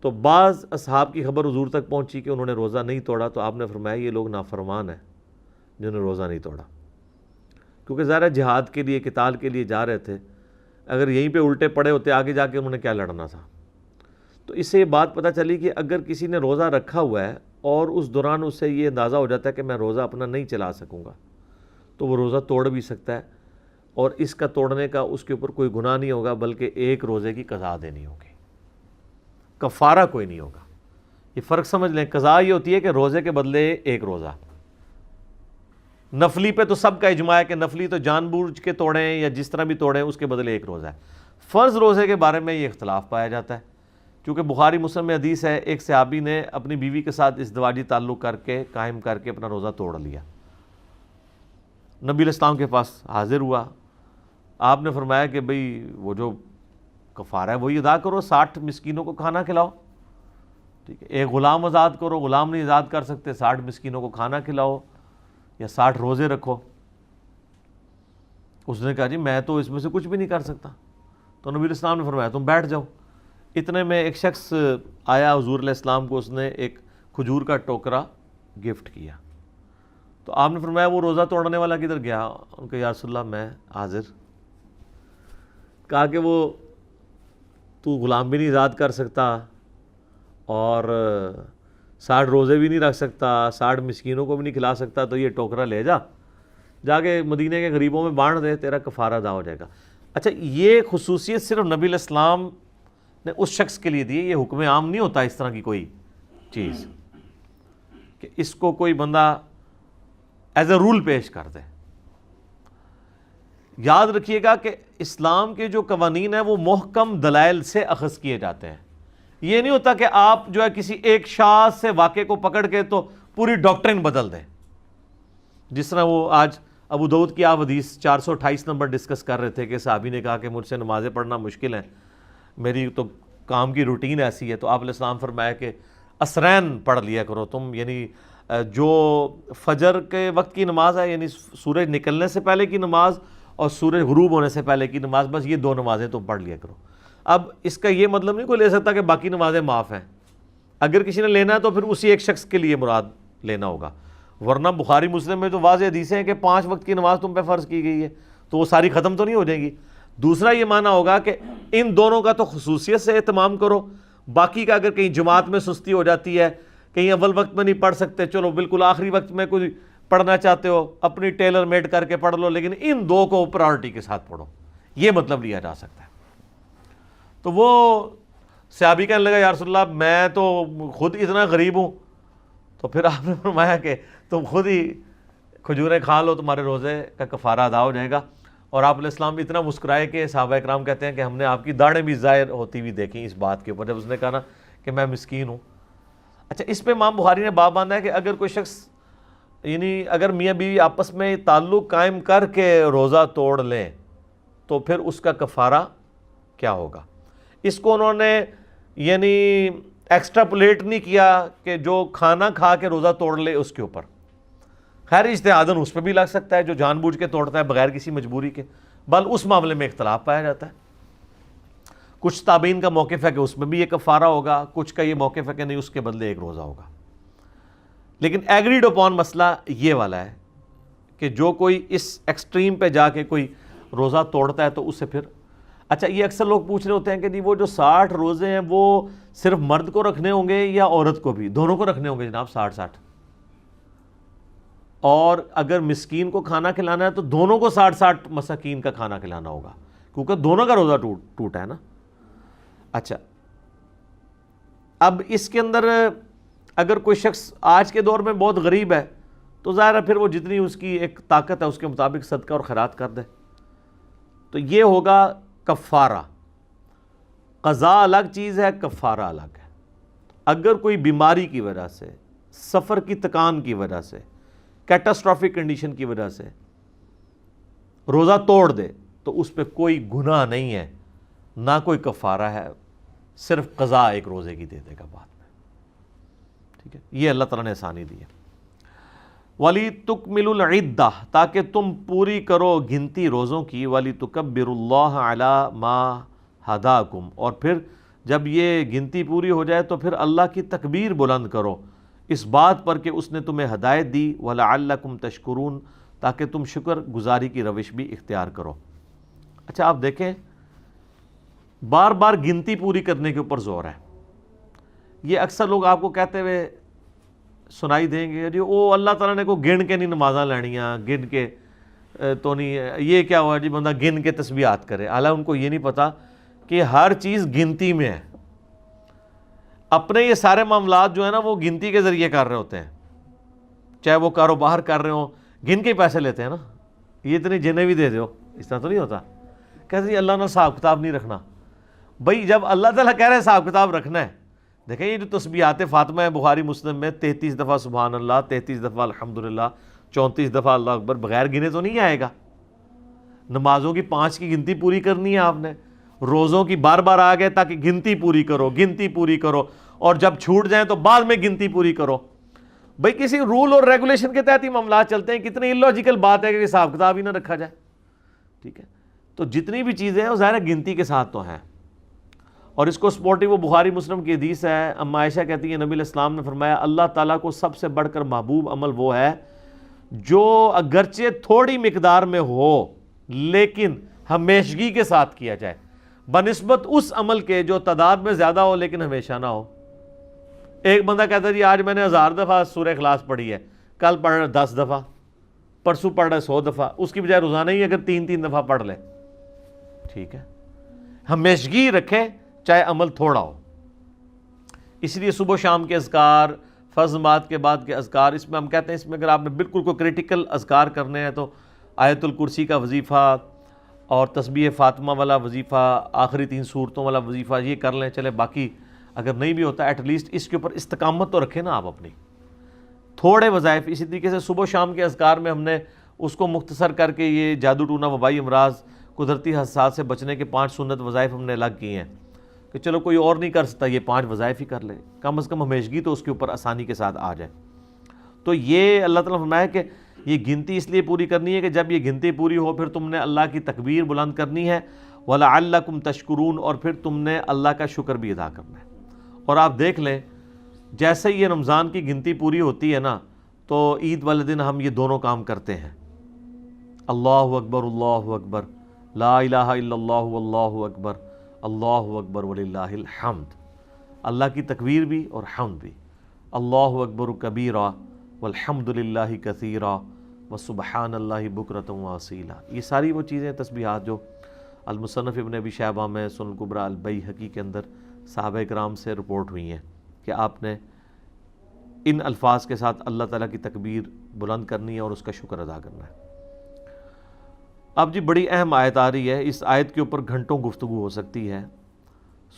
تو بعض اصحاب کی خبر حضور تک پہنچی کہ انہوں نے روزہ نہیں توڑا، تو آپ نے فرمایا یہ لوگ نافرمان ہیں جنہوں نے روزہ نہیں توڑا. کیونکہ ظاہر جہاد کے لیے، قتال کے لیے جا رہے تھے، اگر یہیں پہ الٹے پڑے ہوتے آگے جا کے انہوں نے کیا لڑنا تھا۔ تو اس سے یہ بات پتہ چلی کہ اگر کسی نے روزہ رکھا ہوا ہے اور اس دوران اس سے یہ اندازہ ہو جاتا ہے کہ میں روزہ اپنا نہیں چلا سکوں گا، تو وہ روزہ توڑ بھی سکتا ہے، اور اس کا توڑنے کا اس کے اوپر کوئی گناہ نہیں ہوگا، بلکہ ایک روزے کی قضا دینی ہوگی، کفارہ کوئی نہیں ہوگا۔ یہ فرق سمجھ لیں، قضا یہ ہوتی ہے کہ روزے کے بدلے ایک روزہ۔ نفلی پہ تو سب کا اجماع ہے کہ نفلی تو جان بوجھ کے توڑیں یا جس طرح بھی توڑیں، اس کے بدلے ایک روزہ ہے۔ فرض روزے کے بارے میں یہ اختلاف پایا جاتا ہے، کیونکہ بخاری مسلم میں حدیث ہے، ایک صحابی نے اپنی بیوی کے ساتھ ازدواجی تعلق کر کے قائم کر کے اپنا روزہ توڑ لیا، نبی علیہ السلام کے پاس حاضر ہوا، آپ نے فرمایا کہ بھئی وہ جو کفارہ ہے وہی ادا کرو، 60 مسکینوں کو کھانا کھلاؤ، ٹھیک ہے، ایک غلام آزاد کرو، غلام نہیں آزاد کر سکتے، 60 مسکینوں کو کھانا کھلاؤ یا 60 روزے رکھو۔ اس نے کہا جی میں تو اس میں سے کچھ بھی نہیں کر سکتا۔ تو نبی علیہ السلام نے فرمایا تم بیٹھ جاؤ۔ اتنے میں ایک شخص آیا حضور علیہ السلام کو، اس نے ایک کھجور کا ٹوکرا گفٹ کیا، تو آپ نے فرمایا وہ روزہ توڑنے والا کدھر گیا؟ ان کا یا رسول اللہ میں حاضر۔ کہا کہ وہ تو غلام بھی نہیں آزاد کر سکتا اور 60 روزے بھی نہیں رکھ سکتا، 60 مسکینوں کو بھی نہیں کھلا سکتا، تو یہ ٹوکرا لے جا کے مدینے کے غریبوں میں بانٹ دے، تیرا کفارہ ادا ہو جائے گا۔ اچھا، یہ خصوصیت صرف نبی علیہ السلام نے اس شخص کے لیے دی، یہ حکم عام نہیں ہوتا اس طرح کی کوئی چیز کہ اس کو کوئی بندہ ایز اے رول پیش کر دے۔ یاد رکھیے گا کہ اسلام کے جو قوانین ہیں وہ محکم دلائل سے اخذ کیے جاتے ہیں۔ یہ نہیں ہوتا کہ آپ جو ہے کسی ایک شاذ سے واقعے کو پکڑ کے تو پوری ڈاکٹرن بدل دیں، جس طرح وہ آج ابو داؤد کی آپ حدیث 428 نمبر ڈسکس کر رہے تھے کہ صحابی نے کہا کہ مجھ سے نمازیں پڑھنا مشکل ہے، میری تو کام کی روٹین ایسی ہے، تو آپ علیہ السلام فرمایا کہ اسرین پڑھ لیا کرو تم، یعنی جو فجر کے وقت کی نماز ہے، یعنی سورج نکلنے سے پہلے کی نماز اور سورج غروب ہونے سے پہلے کی نماز، بس یہ 2 نمازیں تم پڑھ لیا کرو۔ اب اس کا یہ مطلب نہیں کوئی لے سکتا کہ باقی نمازیں معاف ہیں، اگر کسی نے لینا ہے تو پھر اسی ایک شخص کے لیے مراد لینا ہوگا، ورنہ بخاری مسلم میں تو واضح حدیثیں ہیں کہ 5 وقت کی نماز تم پہ فرض کی گئی ہے، تو وہ ساری ختم تو نہیں ہو جائیں گی۔ دوسرا یہ معنی ہوگا کہ ان دونوں کا تو خصوصیت سے اہتمام کرو، باقی کا اگر کہیں جماعت میں سستی ہو جاتی ہے، کہیں اول وقت میں نہیں پڑھ سکتے، چلو بالکل آخری وقت میں کوئی پڑھنا چاہتے ہو اپنی ٹیلر میڈ کر کے پڑھ لو، لیکن ان 2 کو پرائورٹی کے ساتھ پڑھو، یہ مطلب لیا جا سکتا ہے۔ تو وہ صحابی کہنے لگا یا رسول اللہ میں تو خود اتنا غریب ہوں، تو پھر آپ نے فرمایا کہ تم خود ہی کھجوریں کھا لو، تمہارے روزے کا کفارہ ادا ہو جائے گا۔ اور آپ علیہ السلام بھی اتنا مسکرائے کہ صحابہ اکرام کہتے ہیں کہ ہم نے آپ کی داڑھیں بھی ظاہر ہوتی ہوئی دیکھیں اس بات کے اوپر، جب اس نے کہا نا کہ میں مسکین ہوں۔ اچھا، اس پہ امام بخاری نے باب باندھا ہے کہ اگر کوئی شخص، یعنی اگر میاں بیوی آپس میں تعلق قائم کر کے روزہ توڑ لیں تو پھر اس کا کفارہ کیا ہوگا۔ اس کو انہوں نے یعنی ایکسٹراپولیٹ نہیں کیا کہ جو کھانا کھا کے روزہ توڑ لے اس کے اوپر، خیر اجتہاداً اس پہ بھی لگ سکتا ہے جو جان بوجھ کے توڑتا ہے بغیر کسی مجبوری کے، بل اس معاملے میں اختلاف پایا جاتا ہے۔ کچھ تابعین کا موقف ہے کہ اس میں بھی یہ کفارہ ہوگا، کچھ کا یہ موقف ہے کہ نہیں، اس کے بدلے ایک روزہ ہوگا۔ لیکن ایگریڈ اپون مسئلہ یہ والا ہے کہ جو کوئی اس ایکسٹریم پہ جا کے کوئی روزہ توڑتا ہے تو اس سے پھر، اچھا یہ اکثر لوگ پوچھ رہے ہوتے ہیں کہ جی وہ جو 60 روزے ہیں وہ صرف مرد کو رکھنے ہوں گے یا عورت کو بھی؟ دونوں کو رکھنے ہوں گے جناب، 60 اور اگر مسکین کو کھانا کھلانا ہے تو دونوں کو 60 مساکین کا کھانا کھلانا ہوگا، کیونکہ دونوں کا روزہ ٹوٹا ہے نا۔ اچھا، اب اس کے اندر اگر کوئی شخص آج کے دور میں بہت غریب ہے تو ظاہر ہے پھر وہ جتنی اس کی ایک طاقت ہے اس کے مطابق صدقہ اور خیرات کر دے، تو یہ ہوگا کفارہ۔ قضا الگ چیز ہے، کفارہ الگ ہے۔ اگر کوئی بیماری کی وجہ سے، سفر کی تکان کی وجہ سے، کیٹاسٹرافک کنڈیشن کی وجہ سے روزہ توڑ دے تو اس پہ کوئی گناہ نہیں ہے، نہ کوئی کفارہ ہے، صرف قضا ایک روزے کی دے دے گا بعد میں، ٹھیک ہے۔ یہ اللہ تعالیٰ نے آسانی دی ہے۔ وَلِتُكْمِلُوا الْعِدَّةَ، تاکہ تم پوری کرو گنتی روزوں کی، وَلِتُكَبِّرُوا اللَّهَ عَلَى مَا هَدَاكُمْ، اور پھر جب یہ گنتی پوری ہو جائے تو پھر اللہ کی تکبیر بلند کرو اس بات پر کہ اس نے تمہیں ہدایت دی، وَلَعَلَّكُمْ تَشْكُرُونَ، تاکہ تم شکر گزاری کی روش بھی اختیار کرو۔ اچھا آپ دیکھیں بار بار گنتی پوری کرنے کے اوپر زور ہے. یہ اکثر لوگ آپ کو کہتے ہوئے سنائی دیں گے جی او اللہ تعالیٰ نے کو گن کے نہیں نمازاں لینیاں، گن کے تو نہیں، یہ کیا ہوا جی بندہ گن کے تسبیحات کرے. حالانکہ ان کو یہ نہیں پتا کہ ہر چیز گنتی میں ہے. اپنے یہ سارے معاملات جو ہیں نا وہ گنتی کے ذریعے کر رہے ہوتے ہیں. چاہے وہ کاروبار کر رہے ہوں گن کے پیسے لیتے ہیں نا، یہ اتنی جنہیں بھی دے دو، اس طرح تو نہیں ہوتا. کہتے ہیں اللہ نے حساب کتاب نہیں رکھنا. بھائی جب اللہ تعالیٰ کہہ رہے ہیں حساب کتاب رکھنا ہے، دیکھیں یہ جو تسبیحات فاطمہ ہے بخاری مسلم میں 33 دفعہ سبحان اللہ، 33 دفعہ الحمدللہ، 34 دفعہ اللہ اکبر، بغیر گنے تو نہیں آئے گا. نمازوں کی 5 کی گنتی پوری کرنی ہے آپ نے، روزوں کی بار بار آ گئے تاکہ گنتی پوری کرو، گنتی پوری کرو، اور جب چھوٹ جائیں تو بعد میں گنتی پوری کرو. بھئی کسی رول اور ریگولیشن کے تحت ہی معاملات چلتے ہیں. کتنی الوجیکل بات ہے کہ حساب کتاب ہی نہ رکھا جائے. ٹھیک ہے، تو جتنی بھی چیزیں ہیں وہ ظاہر ہے گنتی کے ساتھ تو ہیں. اور اس کو سپورٹی وہ بخاری مسلم کی حدیث ہے. اما عائشہ کہتی ہیں نبی علیہ السلام نے فرمایا اللہ تعالیٰ کو سب سے بڑھ کر محبوب عمل وہ ہے جو اگرچہ تھوڑی مقدار میں ہو لیکن ہمیشگی کے ساتھ کیا جائے، بنسبت اس عمل کے جو تعداد میں زیادہ ہو لیکن ہمیشہ نہ ہو. ایک بندہ کہتا ہے جی آج میں نے 1000 دفعہ سورہ اخلاص پڑھی ہے، کل پڑھ رہا 10 دفعہ، پرسوں پڑھ رہا 100 دفعہ، اس کی بجائے روزانہ ہی اگر 3 دفعہ پڑھ لے. ٹھیک ہے، ہمیشگی رکھے چاہے عمل تھوڑا ہو. اس لیے صبح و شام کے اذکار، فرض نماز کے بعد کے اذکار، اس میں ہم کہتے ہیں اس میں اگر آپ نے بالکل کوئی کریٹیکل اذکار کرنے ہیں تو آیت الکرسی کا وظیفہ اور تسبیح فاطمہ والا وظیفہ، آخری 3 سورتوں والا وظیفہ یہ کر لیں. چلے باقی اگر نہیں بھی ہوتا ایٹ لیسٹ اس کے اوپر استقامت تو رکھیں نا آپ اپنی. تھوڑے وظائف اسی طریقے سے صبح و شام کے اذکار میں ہم نے اس کو مختصر کر کے یہ جادو ٹونا، وبائی امراض، قدرتی حادثات سے بچنے کے 5 سنت وظائف ہم نے الگ کیے ہیں کہ چلو کوئی اور نہیں کر سکتا یہ 5 وظائف ہی کر لے، کم از کم ہمیشگی تو اس کے اوپر آسانی کے ساتھ آ جائے. تو یہ اللہ تعالیٰ نے فرمایا کہ یہ گنتی اس لیے پوری کرنی ہے کہ جب یہ گنتی پوری ہو پھر تم نے اللہ کی تکبیر بلند کرنی ہے، وَلَعَلَّكُمْ تَشْكُرُونَ، اور پھر تم نے اللہ کا شکر بھی ادا کرنا ہے. اور آپ دیکھ لیں جیسے یہ رمضان کی گنتی پوری ہوتی ہے نا تو عید والے دن ہم یہ دونوں کام کرتے ہیں. اللہ اکبر لا الہ الا اللہ واللہ اکبر، اللہ اکبر وللہ الحمد، اللہ کی تکبیر بھی اور حمد بھی. اللہ اکبر کبیرا والحمد للہ کثیرا وسبحان اللہ بکرۃ واصیلا. یہ ساری وہ چیزیں تسبیحات جو المصنف ابن ابی شیبہ میں سنن الکبریٰ البیہقی کے اندر صحابہ کرام سے رپورٹ ہوئی ہیں کہ آپ نے ان الفاظ کے ساتھ اللہ تعالیٰ کی تکبیر بلند کرنی ہے اور اس کا شکر ادا کرنا ہے. اب جی بڑی اہم آیت آ رہی ہے، اس آیت کے اوپر گھنٹوں گفتگو ہو سکتی ہے.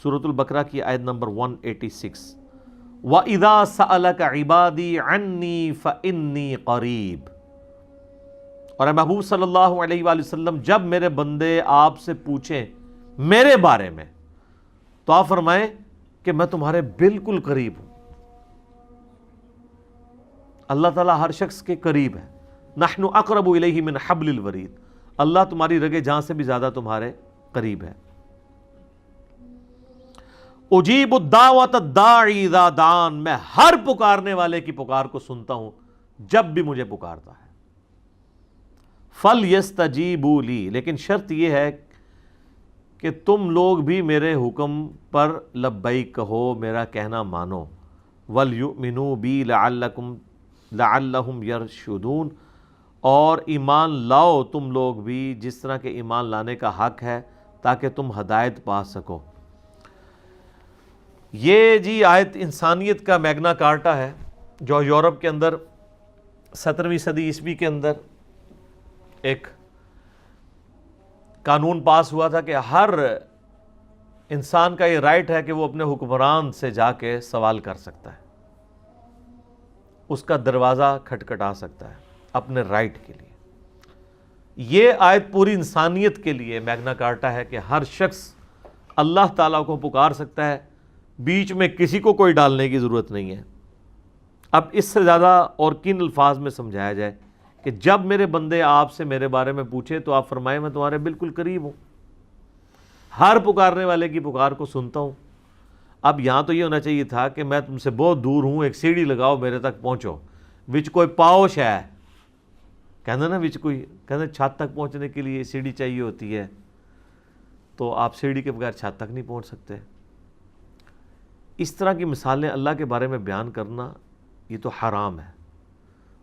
سورۃ البقرہ کی آیت نمبر 186، وَإِذَا سَأَلَكَ عِبَادِي عَنِّي فَإِنِّي قَرِيب. اور اے محبوب صلی اللہ علیہ وآلہ وسلم جب میرے بندے آپ سے پوچھیں میرے بارے میں تو آپ فرمائیں کہ میں تمہارے بالکل قریب ہوں. اللہ تعالیٰ ہر شخص کے قریب ہے. نحن اقرب الیہ من حبل الورید، اللہ تمہاری رگے جان سے بھی زیادہ تمہارے قریب ہے. اجیب الدعوۃ الداعی اذا دعان، میں ہر پکارنے والے کی پکار کو سنتا ہوں جب بھی مجھے پکارتا ہے. فَلْيَسْتَجِيبُوا لِي، لیکن شرط یہ ہے کہ تم لوگ بھی میرے حکم پر لبیک کہو، میرا کہنا مانو. وَلْيُؤْمِنُوا بِي لَعَلَّهُمْ يَرْشُدُونَ، اور ایمان لاؤ تم لوگ بھی جس طرح کے ایمان لانے کا حق ہے تاکہ تم ہدایت پا سکو. یہ جی آیت انسانیت کا میگنا کارٹا ہے جو یورپ کے اندر 17ویں صدی عیسوی کے اندر ایک قانون پاس ہوا تھا کہ ہر انسان کا یہ رائٹ ہے کہ وہ اپنے حکمران سے جا کے سوال کر سکتا ہے، اس کا دروازہ کھٹکھٹا سکتا ہے اپنے رائٹ کے لیے. یہ آیت پوری انسانیت کے لیے میگنا کارٹا ہے کہ ہر شخص اللہ تعالیٰ کو پکار سکتا ہے، بیچ میں کسی کو کوئی ڈالنے کی ضرورت نہیں ہے. اب اس سے زیادہ اور کن الفاظ میں سمجھایا جائے کہ جب میرے بندے آپ سے میرے بارے میں پوچھے تو آپ فرمائیں میں تمہارے بالکل قریب ہوں، ہر پکارنے والے کی پکار کو سنتا ہوں. اب یہاں تو یہ ہونا چاہیے تھا کہ میں تم سے بہت دور ہوں، ایک سیڑھی لگاؤ میرے تک پہنچو، وچ کوئی پاؤش ہے، کہنا نا وچ کوئی کہنا چھت تک پہنچنے کے لیے سیڑھی چاہیے ہوتی ہے. تو آپ سیڑھی کے بغیر چھت تک نہیں پہنچ سکتے۔ اس طرح کی مثالیں اللہ کے بارے میں بیان کرنا یہ تو حرام ہے،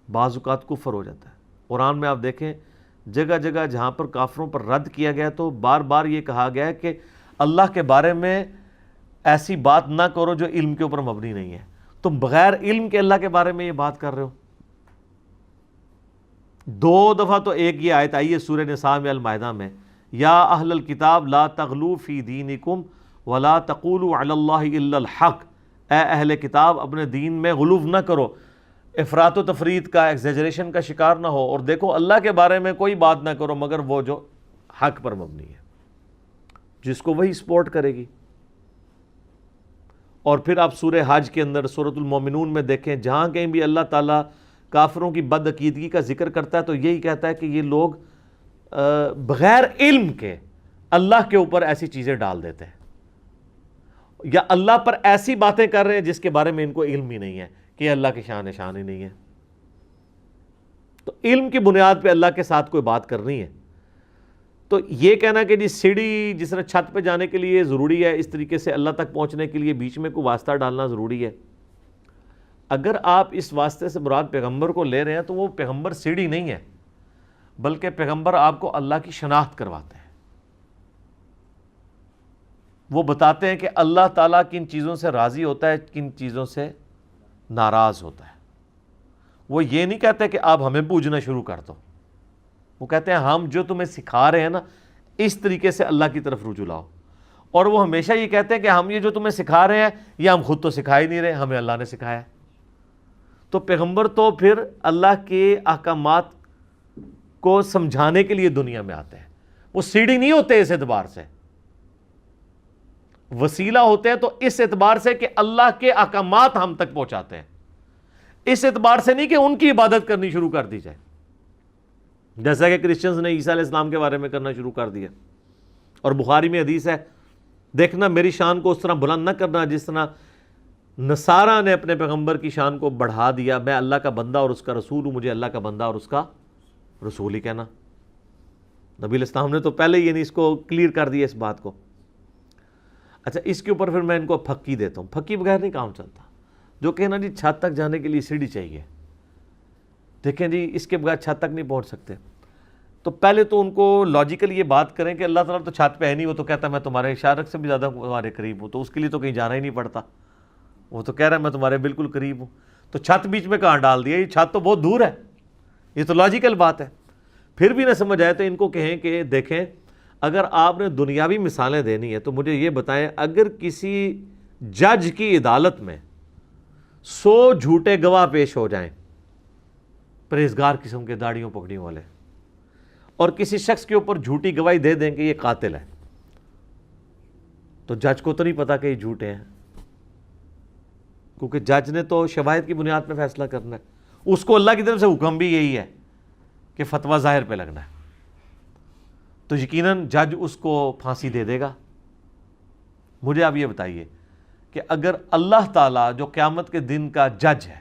بعض اوقات کفر ہو جاتا ہے۔ قرآن میں آپ دیکھیں جگہ جگہ جہاں پر کافروں پر رد کیا گیا تو بار بار یہ کہا گیا ہے کہ اللہ کے بارے میں ایسی بات نہ کرو جو علم کے اوپر مبنی نہیں ہے۔ تم بغیر علم کے اللہ کے بارے میں یہ بات کر رہے ہو۔ 2 دفعہ تو ایک یہ آیت آئی ہے سورہ نساء میں المائدہ میں، یا اہل الکتاب لا تغلو فی دینکم ولا تقولوا علی اللہ الا الحق، اے اہل کتاب اپنے دین میں غلو نہ کرو، افراط و تفرید کا، ایگزیجریشن کا شکار نہ ہو، اور دیکھو اللہ کے بارے میں کوئی بات نہ کرو مگر وہ جو حق پر مبنی ہے، جس کو وہی سپورٹ کرے گی۔ اور پھر آپ سورہ حج کے اندر سورۃ المومنون میں دیکھیں، جہاں کہیں بھی اللہ تعالیٰ کافروں کی بد عقیدگی کا ذکر کرتا ہے تو یہی کہتا ہے کہ یہ لوگ بغیر علم کے اللہ کے اوپر ایسی چیزیں ڈال دیتے ہیں، یا اللہ پر ایسی باتیں کر رہے ہیں جس کے بارے میں ان کو علم ہی نہیں ہے کہ اللہ کی شان ہی نہیں ہے۔ تو علم کی بنیاد پہ اللہ کے ساتھ کوئی بات کرنی ہے تو یہ کہنا کہ جی سیڑھی جس طرح چھت پہ جانے کے لیے ضروری ہے، اس طریقے سے اللہ تک پہنچنے کے لیے بیچ میں کوئی واسطہ ڈالنا ضروری ہے۔ اگر آپ اس واسطے سے مراد پیغمبر کو لے رہے ہیں تو وہ پیغمبر سیڑھی نہیں ہے، بلکہ پیغمبر آپ کو اللہ کی شناخت کرواتے ہیں۔ وہ بتاتے ہیں کہ اللہ تعالیٰ کن چیزوں سے راضی ہوتا ہے، کن چیزوں سے ناراض ہوتا ہے۔ وہ یہ نہیں کہتے کہ آپ ہمیں پوجنا شروع کر دو، وہ کہتے ہیں ہم جو تمہیں سکھا رہے ہیں نا اس طریقے سے اللہ کی طرف رجوع لاؤ۔ اور وہ ہمیشہ یہ کہتے ہیں کہ ہم یہ جو تمہیں سکھا رہے ہیں یہ ہم خود تو سکھا ہی نہیں رہے، ہمیں اللہ نے سکھایا ہے۔ تو پیغمبر تو پھر اللہ کے احکامات کو سمجھانے کے لیے دنیا میں آتے ہیں، وہ سیڑھی نہیں ہوتے اس اعتبار سے، وسیلہ ہوتے ہیں تو اس اعتبار سے کہ اللہ کے احکامات ہم تک پہنچاتے ہیں، اس اعتبار سے نہیں کہ ان کی عبادت کرنی شروع کر دی جائے، جیسا کہ کرسچنز نے عیسیٰ علیہ السلام کے بارے میں کرنا شروع کر دیا۔ اور بخاری میں حدیث ہے، دیکھنا میری شان کو اس طرح بلند نہ کرنا جس طرح نصارہ نے اپنے پیغمبر کی شان کو بڑھا دیا، میں اللہ کا بندہ اور اس کا رسول ہوں، مجھے اللہ کا بندہ اور اس کا رسول ہی کہنا۔ نبی علیہ السلام نے تو پہلے ہی اس کو کلیئر کر دیا اس بات کو۔ اچھا اس کے اوپر پھر میں ان کو پھکی دیتا ہوں، پھکی بغیر نہیں کام چلتا۔ جو کہنا جی چھت تک جانے کے لیے سیڑھی چاہیے، دیکھیں جی اس کے بغیر چھت تک نہیں پہنچ سکتے، تو پہلے تو ان کو لاجیکل یہ بات کریں کہ اللہ تعالیٰ تو چھت پہ ہے نہیں، وہ تو کہتا ہے میں تمہارے اشارت سے بھی زیادہ تمہارے قریب ہوں، تو اس کے لیے تو کہیں جانا ہی نہیں پڑتا، وہ تو کہہ رہا ہے میں تمہارے بالکل قریب ہوں، تو چھت بیچ میں کہاں ڈال دیا، یہ چھت تو بہت دور ہے، یہ تو لاجیکل بات ہے۔ پھر بھی نہ سمجھ آئے تو ان کو کہیں کہ دیکھیں اگر آپ نے دنیاوی مثالیں دینی ہے تو مجھے یہ بتائیں، اگر کسی جج کی عدالت میں 100 جھوٹے گواہ پیش ہو جائیں، پرہیزگار قسم کے داڑھیوں پگڑیوں والے، اور کسی شخص کے اوپر جھوٹی گواہی دے دیں کہ یہ قاتل ہے، تو جج کو تو نہیں پتا کہ یہ جھوٹے ہیں، کیونکہ جج نے تو شواہد کی بنیاد پہ فیصلہ کرنا ہے، اس کو اللہ کی طرف سے حکم بھی یہی ہے کہ فتویٰ ظاہر پہ لگنا ہے، تو یقیناً جج اس کو پھانسی دے دے گا۔ مجھے آپ یہ بتائیے کہ اگر اللہ تعالیٰ جو قیامت کے دن کا جج ہے،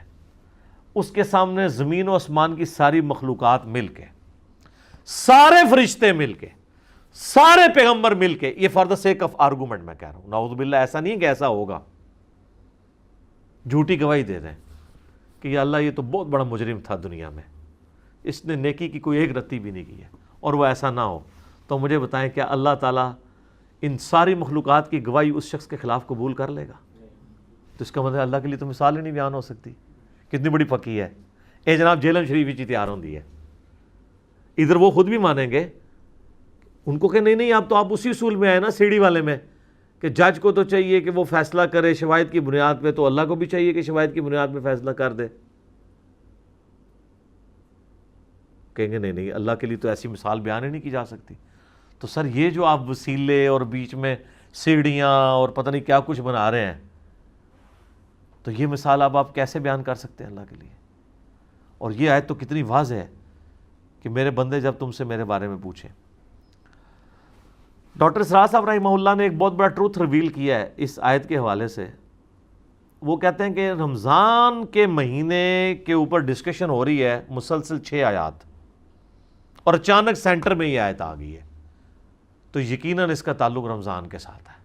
اس کے سامنے زمین و آسمان کی ساری مخلوقات مل کے، سارے فرشتے مل کے، سارے پیغمبر مل کے، یہ for the sake of argument میں کہہ رہا ہوں، نعوذ باللہ ایسا نہیں ہے کہ ایسا ہوگا، جھوٹی گواہی دے دیں کہ یا اللہ یہ تو بہت بڑا مجرم تھا دنیا میں، اس نے نیکی کی کوئی ایک رتی بھی نہیں کی ہے، اور وہ ایسا نہ ہو، تو مجھے بتائیں کیا اللہ تعالیٰ ان ساری مخلوقات کی گواہی اس شخص کے خلاف قبول کر لے گا؟ تو اس کا مطلب اللہ کے لیے تو مثال ہی نہیں بیان ہو سکتی، کتنی بڑی پکی ہے۔ اے جناب جیلن شریف ہی تیار ہوندی ہے، ادھر وہ خود بھی مانیں گے، ان کو کہ نہیں آپ تو آپ اسی اصول میں آئے نا سیڑھی والے میں، کہ جج کو تو چاہیے کہ وہ فیصلہ کرے شواہد کی بنیاد پہ، تو اللہ کو بھی چاہیے کہ شواہد کی بنیاد پہ فیصلہ کر دے۔ کہیں گے نہیں اللہ کے لیے تو ایسی مثال بیان ہی نہیں کی جا سکتی۔ تو سر یہ جو آپ وسیلے اور بیچ میں سیڑھیاں اور پتہ نہیں کیا کچھ بنا رہے ہیں، تو یہ مثال آپ کیسے بیان کر سکتے ہیں اللہ کے لیے؟ اور یہ آیت تو کتنی واضح ہے کہ میرے بندے جب تم سے میرے بارے میں پوچھیں۔ ڈاکٹر اسرار صاحب رحمہ اللہ نے ایک بہت بڑا ٹروتھ ریویل کیا ہے اس آیت کے حوالے سے۔ وہ کہتے ہیں کہ رمضان کے مہینے کے اوپر ڈسکشن ہو رہی ہے مسلسل 6 آیات، اور اچانک سینٹر میں یہ آیت آ گئی ہے تو یقیناً اس کا تعلق رمضان کے ساتھ ہے،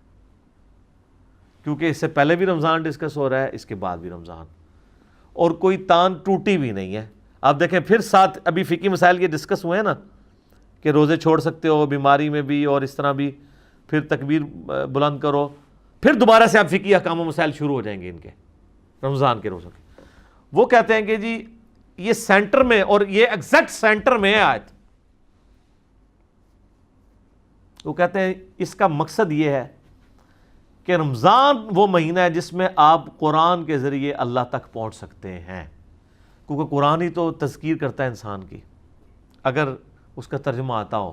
کیونکہ اس سے پہلے بھی رمضان ڈسکس ہو رہا ہے، اس کے بعد بھی رمضان، اور کوئی تان ٹوٹی بھی نہیں ہے۔ آپ دیکھیں پھر ساتھ ابھی فقہی مسائل یہ ڈسکس ہوئے ہیں نا کہ روزے چھوڑ سکتے ہو بیماری میں بھی اور اس طرح بھی، پھر تکبیر بلند کرو، پھر دوبارہ سے آپ فقہی احکام و مسائل شروع ہو جائیں گے ان کے رمضان کے روزوں کے۔ وہ کہتے ہیں کہ جی یہ سینٹر میں، اور یہ ایگزیکٹ سینٹر میں ہے آیت، وہ کہتے ہیں اس کا مقصد یہ ہے کہ رمضان وہ مہینہ ہے جس میں آپ قرآن کے ذریعے اللہ تک پہنچ سکتے ہیں، کیونکہ قرآن ہی تو تذکیر کرتا ہے انسان کی۔ اگر اس کا ترجمہ آتا ہو،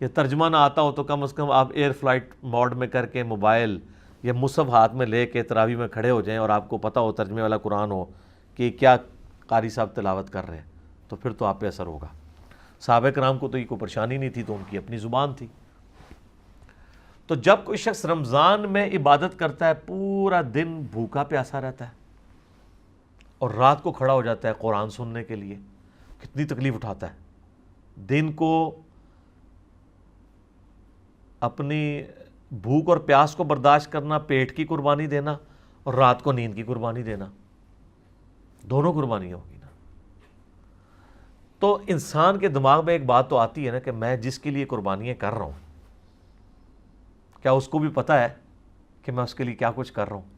یا ترجمہ نہ آتا ہو تو کم از کم آپ ایئر فلائٹ موڈ میں کر کے موبائل یا مصحف ہاتھ میں لے کے تراویح میں کھڑے ہو جائیں اور آپ کو پتہ ہو ترجمے والا قرآن ہو کہ کیا قاری صاحب تلاوت کر رہے ہیں، تو پھر تو آپ پہ اثر ہوگا۔ صحابہ کرام کو تو یہ کوئی پریشانی نہیں تھی، تو ان کی اپنی زبان تھی۔ تو جب کوئی شخص رمضان میں عبادت کرتا ہے، پورا دن بھوکا پیاسا رہتا ہے اور رات کو کھڑا ہو جاتا ہے قرآن سننے کے لیے، کتنی تکلیف اٹھاتا ہے۔ دن کو اپنی بھوک اور پیاس کو برداشت کرنا، پیٹ کی قربانی دینا، اور رات کو نیند کی قربانی دینا، دونوں قربانیاں ہوگی نا۔ تو انسان کے دماغ میں ایک بات تو آتی ہے نا کہ میں جس کے لیے قربانیاں کر رہا ہوں، کیا اس کو بھی پتہ ہے کہ میں اس کے لیے کیا کچھ کر رہا ہوں؟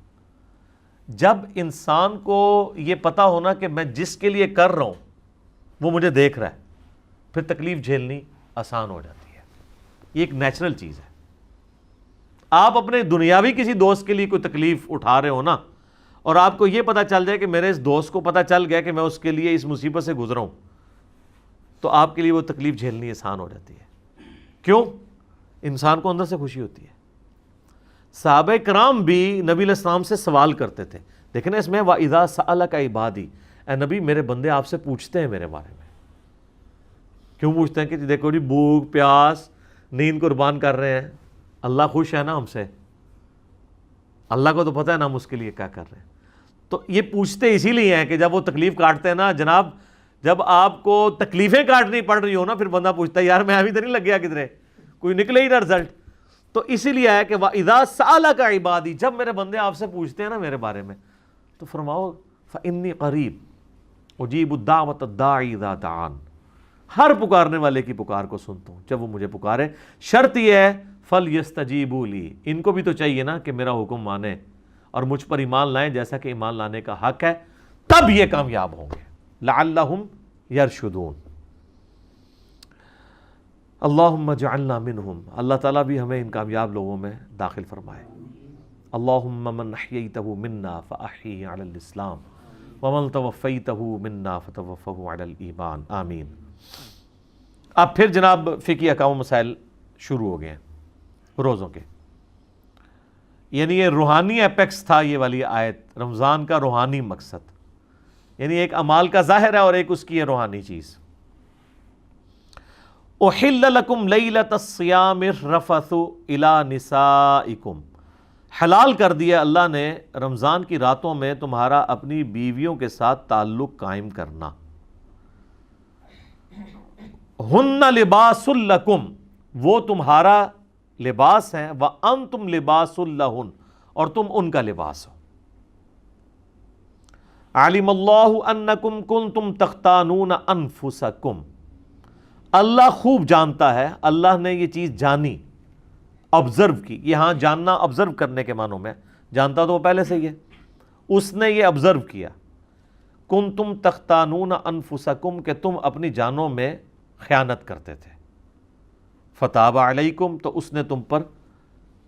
جب انسان کو یہ پتہ ہونا کہ میں جس کے لیے کر رہا ہوں وہ مجھے دیکھ رہا ہے، پھر تکلیف جھیلنی آسان ہو جاتی ہے۔ یہ ایک نیچرل چیز ہے۔ آپ اپنے دنیاوی کسی دوست کے لیے کوئی تکلیف اٹھا رہے ہو نا، اور آپ کو یہ پتہ چل جائے کہ میرے اس دوست کو پتہ چل گیا کہ میں اس کے لیے اس مصیبت سے گزرا ہوں، تو آپ کے لیے وہ تکلیف جھیلنی آسان ہو جاتی ہے۔ کیوں؟ انسان کو اندر سے خوشی ہوتی ہے۔ صحابہ کرام بھی نبی علیہ السلام سے سوال کرتے تھے، دیکھیں نا اس میں وَإِذَا سَأَلَكَ عِبَادِي، اے نبی میرے بندے آپ سے پوچھتے ہیں میرے بارے میں۔ کیوں پوچھتے ہیں؟ کہ دیکھو جی بھوک پیاس نیند قربان کر رہے ہیں، اللہ خوش ہے نا ہم سے، اللہ کو تو پتہ ہے نا ہم اس کے لیے کیا کر رہے ہیں۔ تو یہ پوچھتے اسی لیے ہیں کہ جب وہ تکلیف کاٹتے ہیں نا جناب، جب آپ کو تکلیفیں کاٹنی پڑ رہی ہو نا، پھر بندہ پوچھتا ہے یار میں ابھی تو نہیں لگ گیا کدھرے، کوئی نکلے ہی نہ رزلٹ۔ تو اسی لیے ہے کہ وَإِذَا سَأَلَكَ عِبَادِي، جب میرے بندے آپ سے پوچھتے ہیں نا میرے بارے میں، تو فرماؤ فَإِنِّي قَرِيب أُجِيبُ الدَّعْوَةَ الدَّاعِي إِذَا دَعَانِ، ہر پکارنے والے کی پکار کو سنتا ہوں جب وہ مجھے پکارے۔ شرط یہ ہے فَلْيَسْتَجِيبُوا لِي، ان کو بھی تو چاہیے نا کہ میرا حکم مانیں اور مجھ پر ایمان لائیں جیسا کہ ایمان لانے کا حق ہے، تب یہ کامیاب ہوں گے۔ لَعَلَّهُمْ يَرْشُدُونَ۔ اللہم اجعلنا منہم، اللہ تعالیٰ بھی ہمیں ان کامیاب لوگوں میں داخل فرمائے۔ اللہم من احییتہ منا فاحیہ علی الاسلام ومن توفیتہ منا فتوفہ علی الایمان، آمین۔ اب پھر جناب فقہی احکام و مسائل شروع ہو گئے ہیں روزوں کے، یعنی یہ روحانی ایپیکس تھا یہ والی آیت، رمضان کا روحانی مقصد، یعنی ایک اعمال کا ظاہر ہے اور ایک اس کی ہے روحانی چیز۔ احل لکم لیلۃ الصیام الرفث الی نسائکم، حلال کر دیا اللہ نے رمضان کی راتوں میں تمہارا اپنی بیویوں کے ساتھ تعلق قائم کرنا۔ ہن لباس لکم، وہ تمہارا لباس ہیں، وانتم لباس لہن، اور تم ان کا لباس ہو۔ علم اللہ انکم کنتم تختانون انفسکم، اللہ خوب جانتا ہے، اللہ نے یہ چیز جانی، آبزرو کی۔ یہاں جاننا آبزرو کرنے کے معنوں میں، جانتا تو وہ پہلے سے ہی ہے، اس نے یہ آبزرو کیا۔ کنتم تختانون انفسکم، کہ تم اپنی جانوں میں خیانت کرتے تھے۔ فتاب علیکم، تو اس نے تم پر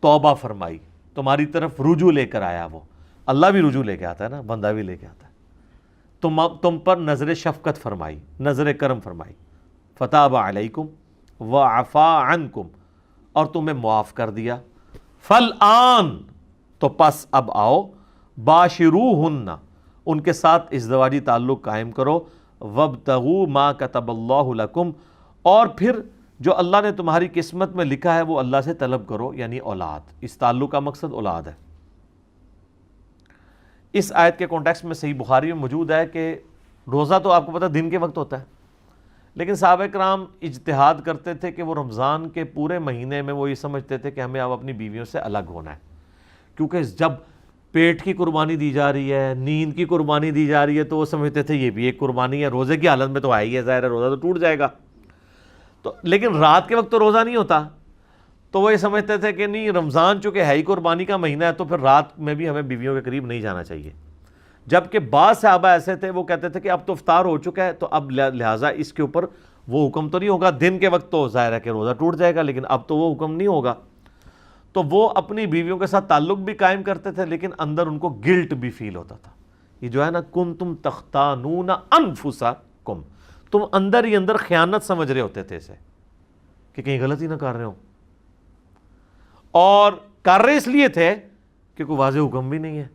توبہ فرمائی، تمہاری طرف رجوع لے کر آیا۔ وہ اللہ بھی رجوع لے کے آتا ہے نا، بندہ بھی لے کے آتا ہے۔ تم پر نظر شفقت فرمائی، نظر کرم فرمائی۔ فتاب علیکم وعفا عنکم، اور تمہیں معاف کر دیا۔ فالآن، تو پس اب آؤ، باشروہن، ان کے ساتھ ازدواجی تعلق قائم کرو۔ وابتغوا ما کتب اللہ لکم، اور پھر جو اللہ نے تمہاری قسمت میں لکھا ہے وہ اللہ سے طلب کرو، یعنی اولاد۔ اس تعلق کا مقصد اولاد ہے۔ اس آیت کے کانٹیکسٹ میں صحیح بخاری میں موجود ہے کہ روزہ تو آپ کو پتہ دن کے وقت ہوتا ہے، لیکن صحابہ کرام اجتہاد کرتے تھے کہ وہ رمضان کے پورے مہینے میں وہ یہ سمجھتے تھے کہ ہمیں اب اپنی بیویوں سے الگ ہونا ہے، کیونکہ جب پیٹ کی قربانی دی جا رہی ہے، نیند کی قربانی دی جا رہی ہے، تو وہ سمجھتے تھے یہ بھی ایک قربانی ہے، روزے کی حالت میں تو آئی ہے، ظاہر ہے روزہ تو ٹوٹ جائے گا، تو لیکن رات کے وقت تو روزہ نہیں ہوتا، تو وہ یہ سمجھتے تھے کہ نہیں، رمضان چونکہ ہے ہی قربانی کا مہینہ ہے تو پھر رات میں بھی ہمیں بیویوں کے قریب نہیں جانا چاہیے۔ جبکہ بعض صحابہ ایسے تھے وہ کہتے تھے کہ اب تو افطار ہو چکا ہے، تو اب لہٰذا اس کے اوپر وہ حکم تو نہیں ہوگا، دن کے وقت تو ظاہر ہے کہ روزہ ٹوٹ جائے گا، لیکن اب تو وہ حکم نہیں ہوگا، تو وہ اپنی بیویوں کے ساتھ تعلق بھی قائم کرتے تھے، لیکن اندر ان کو گلٹ بھی فیل ہوتا تھا۔ یہ جو ہے نا، کنتم تختانون انفسکم، تم اندر ہی اندر خیانت سمجھ رہے ہوتے تھے اسے، کہ کہیں غلطی نہ کر رہے ہوں، اور کر رہے اس لیے تھے کہ کوئی واضح حکم بھی نہیں ہے،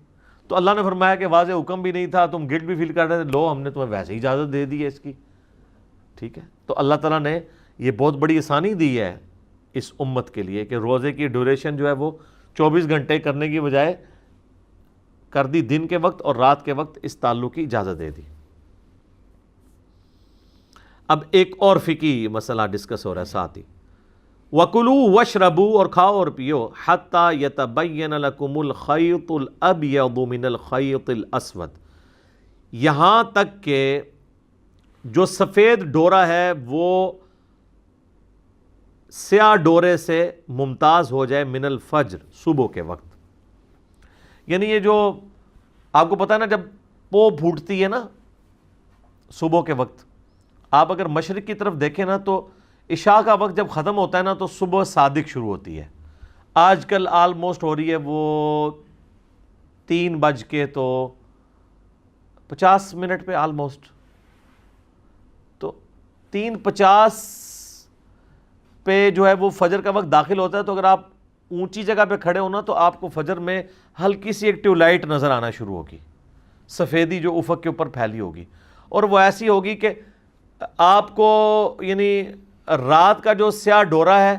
تو اللہ نے فرمایا کہ واضح حکم بھی نہیں تھا، تم گلٹ بھی فیل کر رہے تھے، لو ہم نے تمہیں ویسے ہی اجازت دے دی ہے اس کی، ٹھیک ہے۔ تو اللہ تعالیٰ نے یہ بہت بڑی آسانی دی ہے اس امت کے لیے کہ روزے کی ڈیوریشن جو ہے وہ 24 گھنٹے کرنے کی بجائے کر دی دن کے وقت، اور رات کے وقت اس تعلق کی اجازت دے دی۔ اب ایک اور فقہی مسئلہ ڈسکس ہو رہا ہے ساتھ ہی، وَكُلُوا وَاشْرَبُوا، اور کھاؤ اور پیو، حَتَّى يَتَبَيَّنَ لَكُمُ الْخَيْطُ الْأَبْيَضُ مِنَ الْخَيْطِ الْأَسْوَدِ، یہاں تک کہ جو سفید ڈورا ہے وہ سیاہ ڈورے سے ممتاز ہو جائے، من الفجر، صبح کے وقت، یعنی یہ جو آپ کو پتہ ہے نا، جب پو پھوٹتی ہے نا صبح کے وقت، آپ اگر مشرق کی طرف دیکھیں نا تو عشاء کا وقت جب ختم ہوتا ہے نا تو صبح صادق شروع ہوتی ہے، آج کل آلموسٹ ہو رہی ہے وہ 3:50 پہ آلموسٹ، تو 3:50 پہ جو ہے وہ فجر کا وقت داخل ہوتا ہے، تو اگر آپ اونچی جگہ پہ کھڑے ہونا تو آپ کو فجر میں ہلکی سی ایک ٹیوب لائٹ نظر آنا شروع ہوگی، سفیدی جو افق کے اوپر پھیلی ہوگی، اور وہ ایسی ہوگی کہ آپ کو یعنی رات کا جو سیاہ ڈورا ہے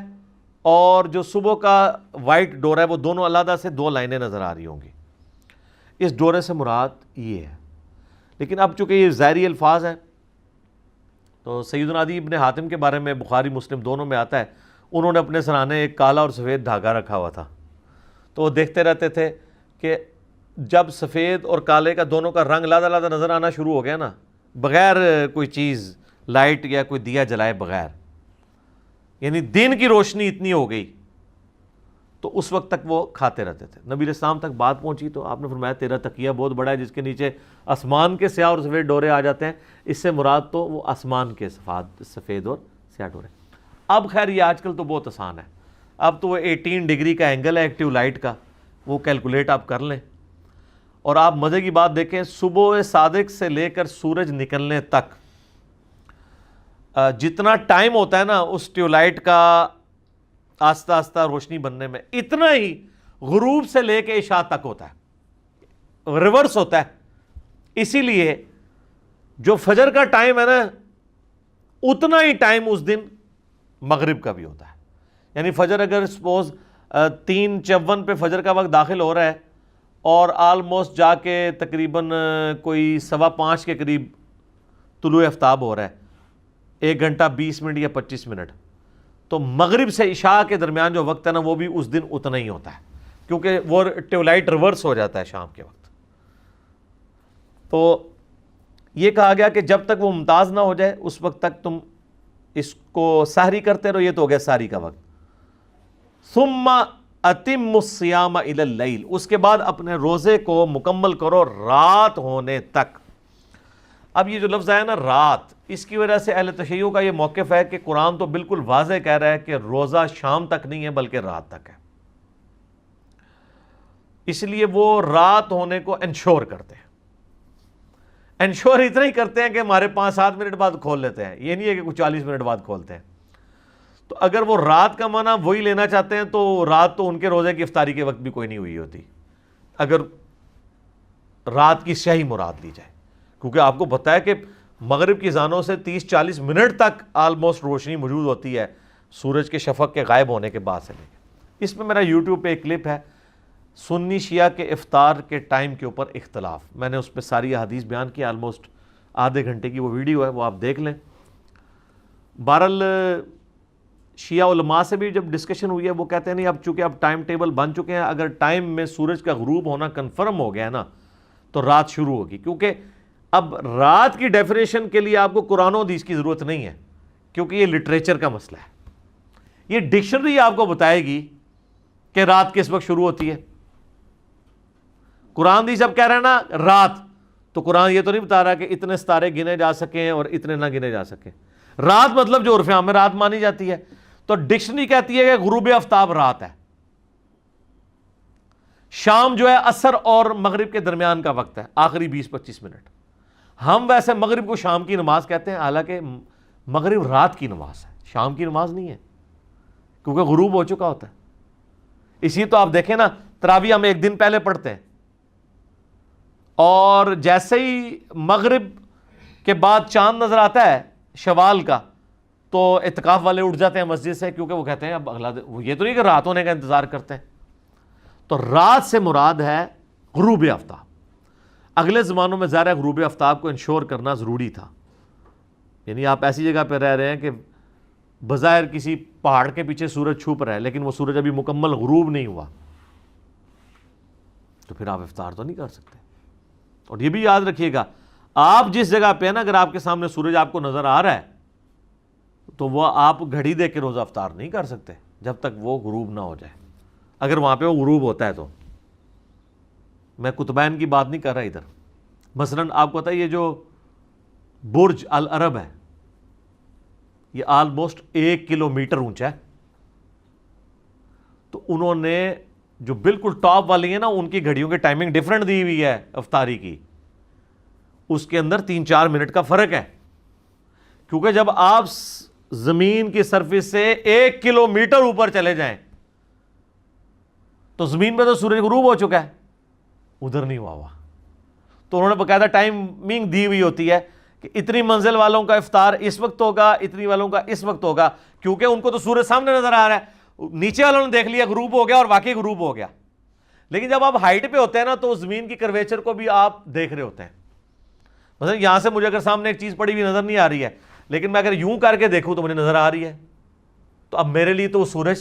اور جو صبح کا وائٹ ڈورا ہے وہ دونوں علیحدہ سے 2 لائنیں نظر آ رہی ہوں گی، اس ڈورے سے مراد یہ ہے۔ لیکن اب چونکہ یہ ظاہری الفاظ ہیں، تو سیدنا عدی ابن حاتم کے بارے میں بخاری مسلم دونوں میں آتا ہے، انہوں نے اپنے سرانے ایک کالا اور سفید دھاگا رکھا ہوا تھا، تو وہ دیکھتے رہتے تھے کہ جب سفید اور کالے کا دونوں کا رنگ علیحدہ علیحدہ نظر آنا شروع ہو گیا نا، بغیر کوئی چیز لائٹ یا کوئی دیا جلائے بغیر، یعنی دن کی روشنی اتنی ہو گئی، تو اس وقت تک وہ کھاتے رہتے تھے۔ نبی علیہ السلام تک بات پہنچی تو آپ نے فرمایا تیرا تکیہ بہت بڑا ہے جس کے نیچے آسمان کے سیاہ اور سفید ڈورے آ جاتے ہیں، اس سے مراد تو وہ آسمان کے سفید اور سیاہ ڈورے۔ اب خیر یہ آج کل تو بہت آسان ہے، اب تو وہ 18 ڈگری کا اینگل ہے ایکٹیو لائٹ کا، وہ کیلکولیٹ آپ کر لیں، اور آپ مزے کی بات دیکھیں، صبح صادق سے لے کر سورج نکلنے تک جتنا ٹائم ہوتا ہے نا اس ٹیوب لائٹ کا آہستہ آہستہ روشنی بننے میں، اتنا ہی غروب سے لے کے عشاء تک ہوتا ہے، ریورس ہوتا ہے۔ اسی لیے جو فجر کا ٹائم ہے نا اتنا ہی ٹائم اس دن مغرب کا بھی ہوتا ہے، یعنی فجر اگر سپوز 3:54 پہ فجر کا وقت داخل ہو رہا ہے اور آلموسٹ جا کے تقریباً کوئی 5:15 کے قریب طلوع آفتاب ہو رہا ہے، 1 گھنٹہ 20 منٹ یا 25 منٹ، تو مغرب سے عشاء کے درمیان جو وقت ہے نا وہ بھی اس دن اتنا ہی ہوتا ہے، کیونکہ وہ ٹیوب لائٹ ریورس ہو جاتا ہے شام کے وقت۔ تو یہ کہا گیا کہ جب تک وہ ممتاز نہ ہو جائے اس وقت تک تم اس کو سحری کرتے رہو، یہ تو ہو گیا سحری کا وقت۔ ثم اتم الصیام الی اللیل، اس کے بعد اپنے روزے کو مکمل کرو رات ہونے تک۔ اب یہ جو لفظ آیا نا رات، اس کی وجہ سے اہل تشیع کا یہ موقف ہے کہ قرآن تو بالکل واضح کہہ رہا ہے کہ روزہ شام تک نہیں ہے بلکہ رات تک ہے، اس لیے وہ رات ہونے کو انشور کرتے ہیں۔ انشور اتنا ہی کرتے ہیں کہ ہمارے 5-7 منٹ بعد کھول لیتے ہیں، یہ نہیں ہے کہ کچھ 40 منٹ بعد کھولتے ہیں۔ تو اگر وہ رات کا معنی وہی لینا چاہتے ہیں تو رات تو ان کے روزے کی افطاری کے وقت بھی کوئی نہیں ہوئی ہوتی، اگر رات کی صحیح مراد لی جائے، کیونکہ آپ کو پتہ ہے کہ مغرب کی اذانوں سے 30-40 منٹ تک آلموسٹ روشنی موجود ہوتی ہے سورج کے شفق کے غائب ہونے کے بعد سے لے کے۔ اس میں میرا یوٹیوب پہ ایک کلپ ہے، سنی شیعہ کے افطار کے ٹائم کے اوپر اختلاف، میں نے اس پہ ساری احادیث بیان کی، آلموسٹ آدھے گھنٹے کی وہ ویڈیو ہے، وہ آپ دیکھ لیں۔ بہرحال شیعہ علماء سے بھی جب ڈسکشن ہوئی ہے وہ کہتے ہیں نہیں، اب چونکہ اب ٹائم ٹیبل بن چکے ہیں، اگر ٹائم میں سورج کا غروب ہونا کنفرم ہو گیا ہے نا تو رات شروع ہوگی، کیونکہ اب رات کی ڈیفینیشن کے لیے آپ کو قرآن و حدیث کی ضرورت نہیں ہے، کیونکہ یہ لٹریچر کا مسئلہ ہے. یہ ڈکشنری آپ کو بتائے گی کہ رات کس وقت شروع ہوتی ہے. قرآن حدیث اب کہہ رہے ہیں نا رات، تو قرآن یہ تو نہیں بتا رہا کہ اتنے ستارے گنے جا سکیں اور اتنے نہ گنے جا سکیں. رات مطلب جو عرف عام میں رات مانی جاتی ہے، تو ڈکشنری کہتی ہے کہ غروب آفتاب رات ہے. شام جو ہے عصر اور مغرب کے درمیان کا وقت ہے، آخری 20-25 منٹ. ہم ویسے مغرب کو شام کی نماز کہتے ہیں، حالانکہ مغرب رات کی نماز ہے، شام کی نماز نہیں ہے، کیونکہ غروب ہو چکا ہوتا ہے. اسی تو آپ دیکھیں نا تراویح ہم ایک دن پہلے پڑھتے ہیں، اور جیسے ہی مغرب کے بعد چاند نظر آتا ہے شوال کا تو اعتکاف والے اٹھ جاتے ہیں مسجد سے، کیونکہ وہ کہتے ہیں اب اگلا دن، یہ تو نہیں کہ رات ہونے کا انتظار کرتے ہیں. تو رات سے مراد ہے غروب آفتاب. اگلے زمانوں میں ظاہر غروب آفتاب کو انشور کرنا ضروری تھا. یعنی آپ ایسی جگہ پہ رہ رہے ہیں کہ بظاہر کسی پہاڑ کے پیچھے سورج چھپ رہا ہے لیکن وہ سورج ابھی مکمل غروب نہیں ہوا، تو پھر آپ افطار تو نہیں کر سکتے. اور یہ بھی یاد رکھیے گا، آپ جس جگہ پہ نا اگر آپ کے سامنے سورج آپ کو نظر آ رہا ہے تو وہ آپ گھڑی دے کے روزہ افطار نہیں کر سکتے جب تک وہ غروب نہ ہو جائے. اگر وہاں پہ وہ غروب ہوتا ہے تو میں قطبین کی بات نہیں کر رہا ادھر. مثلا آپ کو پتا ہے یہ جو برج العرب ہے یہ آلموسٹ 1 کلومیٹر اونچا ہے. تو انہوں نے جو بالکل ٹاپ والی ہیں نا ان کی گھڑیوں کی ٹائمنگ ڈیفرنٹ دی ہوئی ہے افطاری کی، اس کے اندر 3-4 منٹ کا فرق ہے. کیونکہ جب آپ زمین کی سرفیس سے 1 کلومیٹر اوپر چلے جائیں تو زمین پہ تو سورج غروب ہو چکا ہے، ادھر نہیں ہوا. تو انہوں نے باقاعدہ ٹائمنگ دی ہوئی ہوتی ہے کہ اتنی منزل والوں کا افطار اس وقت ہوگا، اتنی والوں کا اس وقت ہوگا، کیونکہ ان کو تو سورج سامنے نظر آ رہا ہے. نیچے والوں نے دیکھ لیا غروب ہو گیا اور واقعی غروب ہو گیا. لیکن جب آپ ہائٹ پہ ہوتے ہیں نا تو زمین کی کرویچر کو بھی آپ دیکھ رہے ہوتے ہیں. مثلا یہاں سے مجھے اگر سامنے ایک چیز پڑی ہوئی نظر نہیں آ رہی ہے لیکن میں اگر یوں کر کے دیکھوں تو مجھے نظر آ رہی ہے، تو اب میرے لیے تو وہ سورج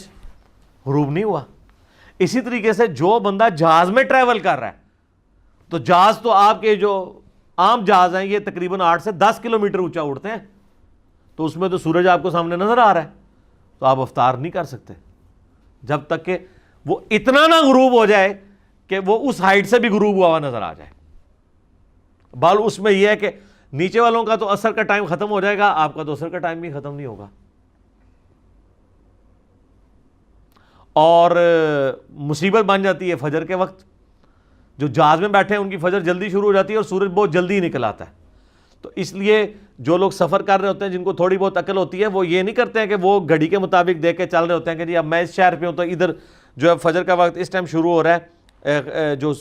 غروب نہیں ہوا. اسی طریقے سے جو بندہ جہاز میں ٹریول کر رہا ہے، تو جہاز تو آپ کے جو عام جہاز ہیں یہ تقریباً 8 سے 10 کلومیٹر اونچا اڑتے ہیں، تو اس میں تو سورج آپ کو سامنے نظر آ رہا ہے، تو آپ افطار نہیں کر سکتے جب تک کہ وہ اتنا نہ غروب ہو جائے کہ وہ اس ہائٹ سے بھی غروب ہوا ہوا نظر آ جائے. بال اس میں یہ ہے کہ نیچے والوں کا تو عصر کا ٹائم ختم ہو جائے گا، آپ کا تو عصر کا ٹائم بھی ختم نہیں ہوگا. اور مصیبت بن جاتی ہے فجر کے وقت. جو جہاز میں بیٹھے ہیں ان کی فجر جلدی شروع ہو جاتی ہے اور سورج بہت جلدی نکل آتا ہے. تو اس لیے جو لوگ سفر کر رہے ہوتے ہیں جن کو تھوڑی بہت عقل ہوتی ہے وہ یہ نہیں کرتے ہیں کہ وہ گھڑی کے مطابق دیکھ کے چل رہے ہوتے ہیں کہ جی اب میں اس شہر پہ ہوں تو ادھر جو ہے فجر کا وقت اس ٹائم شروع ہو رہا ہے، جو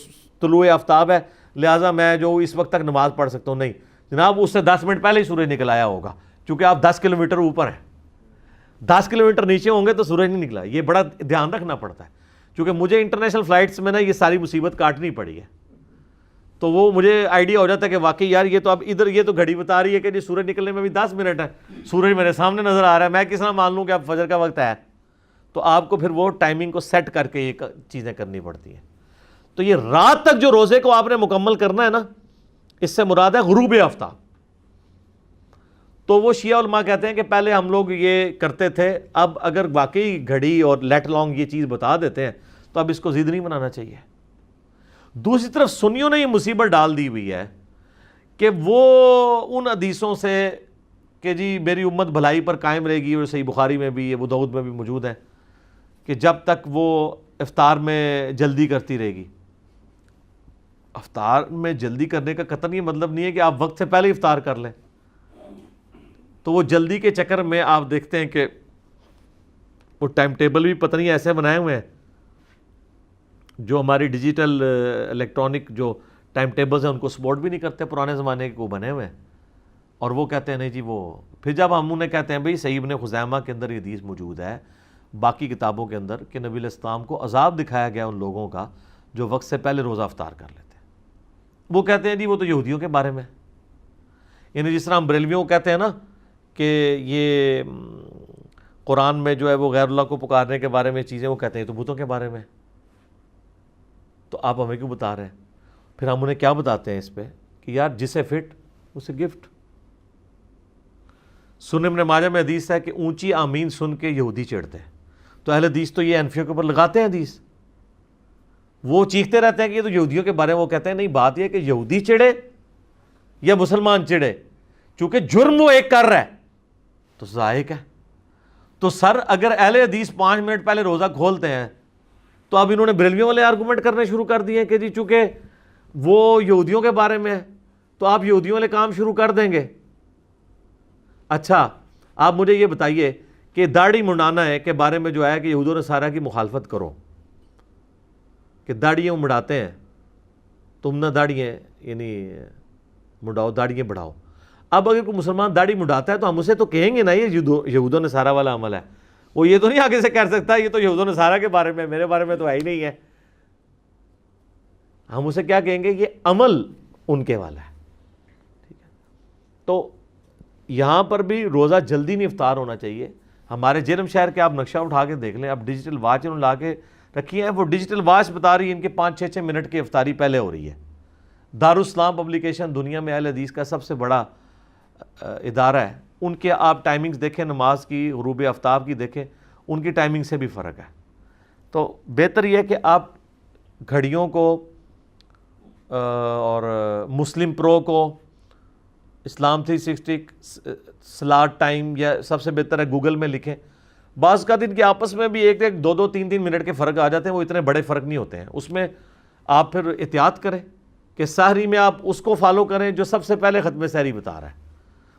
طلوع آفتاب ہے، لہٰذا میں جو اس وقت تک نماز پڑھ سکتا ہوں. نہیں جناب، اس سے 10 منٹ پہلے ہی سورج نکل آیا ہوگا، کیونکہ آپ 10 کلومیٹر اوپر ہیں. 10 کلومیٹر نیچے ہوں گے تو سورج نہیں نکلا. یہ بڑا دھیان رکھنا پڑتا ہے، کیونکہ مجھے انٹرنیشنل فلائٹس میں نا یہ ساری مصیبت کاٹنی پڑی ہے. تو وہ مجھے آئیڈیا ہو جاتا ہے کہ واقعی یار یہ تو اب ادھر یہ تو گھڑی بتا رہی ہے کہ جی سورج نکلنے میں بھی 10 منٹ ہے، سورج میرے سامنے نظر آ رہا ہے، میں کس طرح مان لوں کہ اب فجر کا وقت ہے. تو آپ کو پھر وہ ٹائمنگ کو سیٹ کر کے یہ چیزیں کرنی پڑتی ہیں. تو یہ رات تک جو روزے کو آپ نے مکمل کرنا ہے نا، اس سے مراد ہے غروب آفتاب. تو وہ شیعہ علماء کہتے ہیں کہ پہلے ہم لوگ یہ کرتے تھے، اب اگر واقعی گھڑی اور لیٹ لانگ یہ چیز بتا دیتے ہیں تو اب اس کو ضد نہیں بنانا چاہیے. دوسری طرف سنیوں نے یہ مصیبت ڈال دی ہوئی ہے کہ وہ ان حدیثوں سے کہ جی میری امت بھلائی پر قائم رہے گی، اور صحیح بخاری میں بھی ابو داؤد میں بھی موجود ہے کہ جب تک وہ افطار میں جلدی کرتی رہے گی. افطار میں جلدی کرنے کا قطعاً یہ مطلب نہیں ہے کہ آپ وقت سے پہلے افطار کر لیں. تو وہ جلدی کے چکر میں آپ دیکھتے ہیں کہ وہ ٹائم ٹیبل بھی پتہ نہیں ایسے بنائے ہوئے ہیں، جو ہماری ڈیجیٹل الیکٹرانک جو ٹائم ٹیبلز ہیں ان کو سپورٹ بھی نہیں کرتے، پرانے زمانے کے وہ بنے ہوئے ہیں. اور وہ کہتے ہیں نہیں جی وہ پھر جب ہم انہیں کہتے ہیں بھئی صحیح ابن خزیمہ کے اندر یہ حدیث موجود ہے، باقی کتابوں کے اندر، کہ نبی علیہ السلام کو عذاب دکھایا گیا ان لوگوں کا جو وقت سے پہلے روزہ افطار کر لیتے ہیں. وہ کہتے ہیں جی وہ تو یہودیوں کے بارے میں، یعنی جس طرح ہم بریلویوں کو کہتے ہیں نا کہ یہ قرآن میں جو ہے وہ غیر اللہ کو پکارنے کے بارے میں چیزیں وہ کہتے ہیں تو بتوں کے بارے میں، تو آپ ہمیں کیوں بتا رہے ہیں؟ پھر ہم انہیں کیا بتاتے ہیں اس پہ کہ یار جسے فٹ اسے گفٹ۔ سنن ابن ماجہ میں حدیث ہے کہ اونچی آمین سن کے یہودی چڑھتے ہیں، تو اہل حدیث تو یہ انفیوں کے اوپر لگاتے ہیں حدیث، وہ چیختے رہتے ہیں کہ یہ تو یہودیوں کے بارے میں، وہ کہتے ہیں نہیں، بات یہ کہ یہودی چڑھے یا مسلمان چڑھے، چونکہ جرم وہ ایک کر رہا ہے تو ذائق ہے۔ تو سر اگر اہل حدیث 5 منٹ پہلے روزہ کھولتے ہیں تو اب انہوں نے بریلویوں والے آرگومنٹ کرنے شروع کر دیے کہ جی چونکہ وہ یہودیوں کے بارے میں ہے تو آپ یہودیوں والے کام شروع کر دیں گے۔ اچھا آپ مجھے یہ بتائیے کہ داڑھی منڈانا ہے کے بارے میں جو ہے کہ یہود و نصارہ کی مخالفت کرو کہ داڑھیاں مڑاتے ہیں، تم نہ داڑھیاں یعنی مڑاؤ، داڑھیاں بڑھاؤ۔ اب اگر کوئی مسلمان داڑھی مڑاتا ہے تو ہم اسے تو کہیں گے نا یہ یہود و نصارہ والا عمل ہے، وہ یہ تو نہیں آگے سے کہہ سکتا یہ تو یہود و نصارہ کے بارے میں، میرے بارے میں تو ہے ہی نہیں ہے۔ ہم اسے کیا کہیں گے؟ یہ عمل ان کے والا ہے، ٹھیک ہے۔ تو یہاں پر بھی روزہ جلدی نہیں افطار ہونا چاہیے۔ ہمارے جرم شہر کے آپ نقشہ اٹھا کے دیکھ لیں، اب ڈیجیٹل واچ انہوں نے لا کے رکھی ہے، وہ ڈیجیٹل واچ بتا رہی ہے ان کے 5-6 منٹ کی افطاری پہلے ہو رہی ہے۔ دارالاسلام پبلیکیشن دنیا میں اہل حدیث کا سب سے بڑا ادارہ ہے، ان کے آپ ٹائمنگز دیکھیں، نماز کی، غروب آفتاب کی دیکھیں، ان کی ٹائمنگ سے بھی فرق ہے۔ تو بہتر یہ ہے کہ آپ گھڑیوں کو اور مسلم پرو کو، اسلام 360 سلاٹ ٹائم، یا سب سے بہتر ہے گوگل میں لکھیں۔ بعض کا ان کے آپس میں بھی 1-1, 2-2, 3-3 منٹ کے فرق آ جاتے ہیں، وہ اتنے بڑے فرق نہیں ہوتے ہیں۔ اس میں آپ پھر احتیاط کریں کہ سحری میں آپ اس کو فالو کریں جو سب سے پہلے ختم سحری بتا رہا ہے،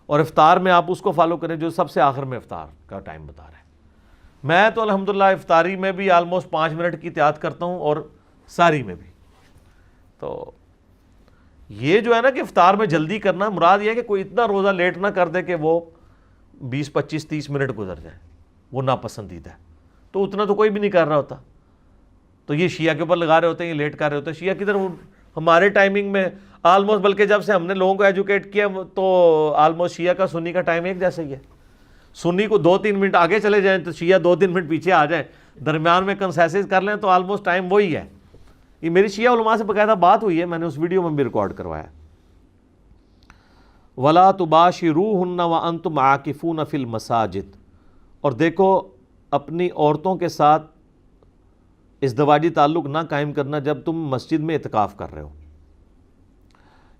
اور افطار میں آپ اس کو فالو کریں جو سب سے آخر میں افطار کا ٹائم بتا رہا ہے۔ میں تو الحمدللہ افطاری میں بھی آلموسٹ 5 منٹ کی احتیاط کرتا ہوں، اور سحری میں بھی۔ تو یہ جو ہے نا کہ افطار میں جلدی کرنا، مراد یہ ہے کہ کوئی اتنا روزہ لیٹ نہ کر دے کہ وہ 20, 25, 30 منٹ گزر جائیں، وہ ناپسندیدہ ہے۔ تو اتنا تو کوئی بھی نہیں کر رہا ہوتا، تو یہ شیعہ کے اوپر لگا رہے ہوتے ہیں، یہ لیٹ کر رہے ہوتے ہیں۔ شیعہ کدھر، ہمارے ٹائمنگ میں آلموسٹ، بلکہ جب سے ہم نے لوگوں کو ایجوکیٹ کیا تو آلموسٹ شیعہ کا سنی کا ٹائم ایک جیسا ہی ہے۔ سنی کو 2-3 منٹ آگے چلے جائیں تو شیعہ 2-3 منٹ پیچھے آ جائیں، درمیان میں کنسیسز کر لیں تو آلموسٹ ٹائم وہی ہے۔ یہ میری شیعہ علماء سے باقاعدہ بات ہوئی ہے، میں نے اس ویڈیو میں بھی ریکارڈ کروایا۔ وَلَا تُبَاشِرُوهُنَّ وَأَنْتُمْ عَاكِفُونَ فِي الْمَسَاجِدِ، اور دیکھو اپنی عورتوں کے ساتھ ازدواجی تعلق نہ قائم کرنا جب تم مسجد میں اعتکاف کر رہے ہو۔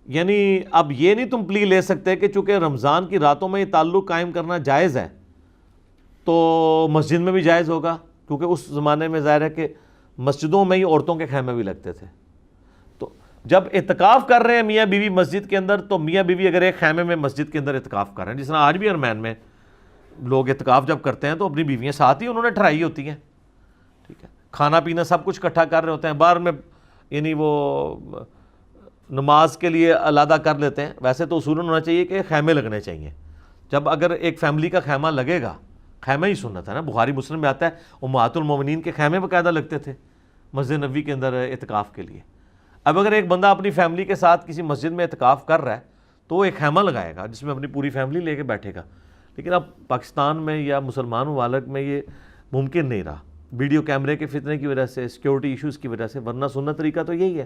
یعنی اب یہ نہیں تم پلی لے سکتے کہ چونکہ رمضان کی راتوں میں یہ تعلق قائم کرنا جائز ہے تو مسجد میں بھی جائز ہوگا، کیونکہ اس زمانے میں ظاہر ہے کہ مسجدوں میں ہی عورتوں کے خیمے بھی لگتے تھے۔ تو جب اعتکاف کر رہے ہیں میاں بیوی مسجد کے اندر، تو میاں بیوی اگر ایک خیمے میں مسجد کے اندر اعتکاف کر رہے ہیں، جس طرح آج بھی حرمین میں لوگ اعتکاف جب کرتے ہیں تو اپنی بیویاں ساتھ ہی انہوں نے ٹھہرائی ہوتی ہیں، ٹھیک ہے، کھانا پینا سب کچھ اکٹھا کر رہے ہوتے ہیں، باہر میں یعنی وہ نماز کے لیے علیحدہ کر لیتے ہیں۔ ویسے تو اصول ہونا چاہیے کہ خیمے لگنے چاہیے، جب اگر ایک فیملی کا خیمہ لگے گا، خیمہ ہی سنت ہے نا، بخاری مسلم میں آتا ہے امہات المومنین کے خیمے باقاعدہ لگتے تھے مسجد نبوی کے اندر اعتکاف کے لیے۔ اب اگر ایک بندہ اپنی فیملی کے ساتھ کسی مسجد میں اعتکاف کر رہا ہے تو وہ ایک خیمہ لگائے گا جس میں اپنی پوری فیملی لے کے بیٹھے گا، لیکن اب پاکستان میں یا مسلمان ممالک میں یہ ممکن نہیں رہا، ویڈیو کیمرے کے فتنے کی وجہ سے، سیکیورٹی ایشوز کی وجہ سے، ورنہ سنت طریقہ تو یہی ہے۔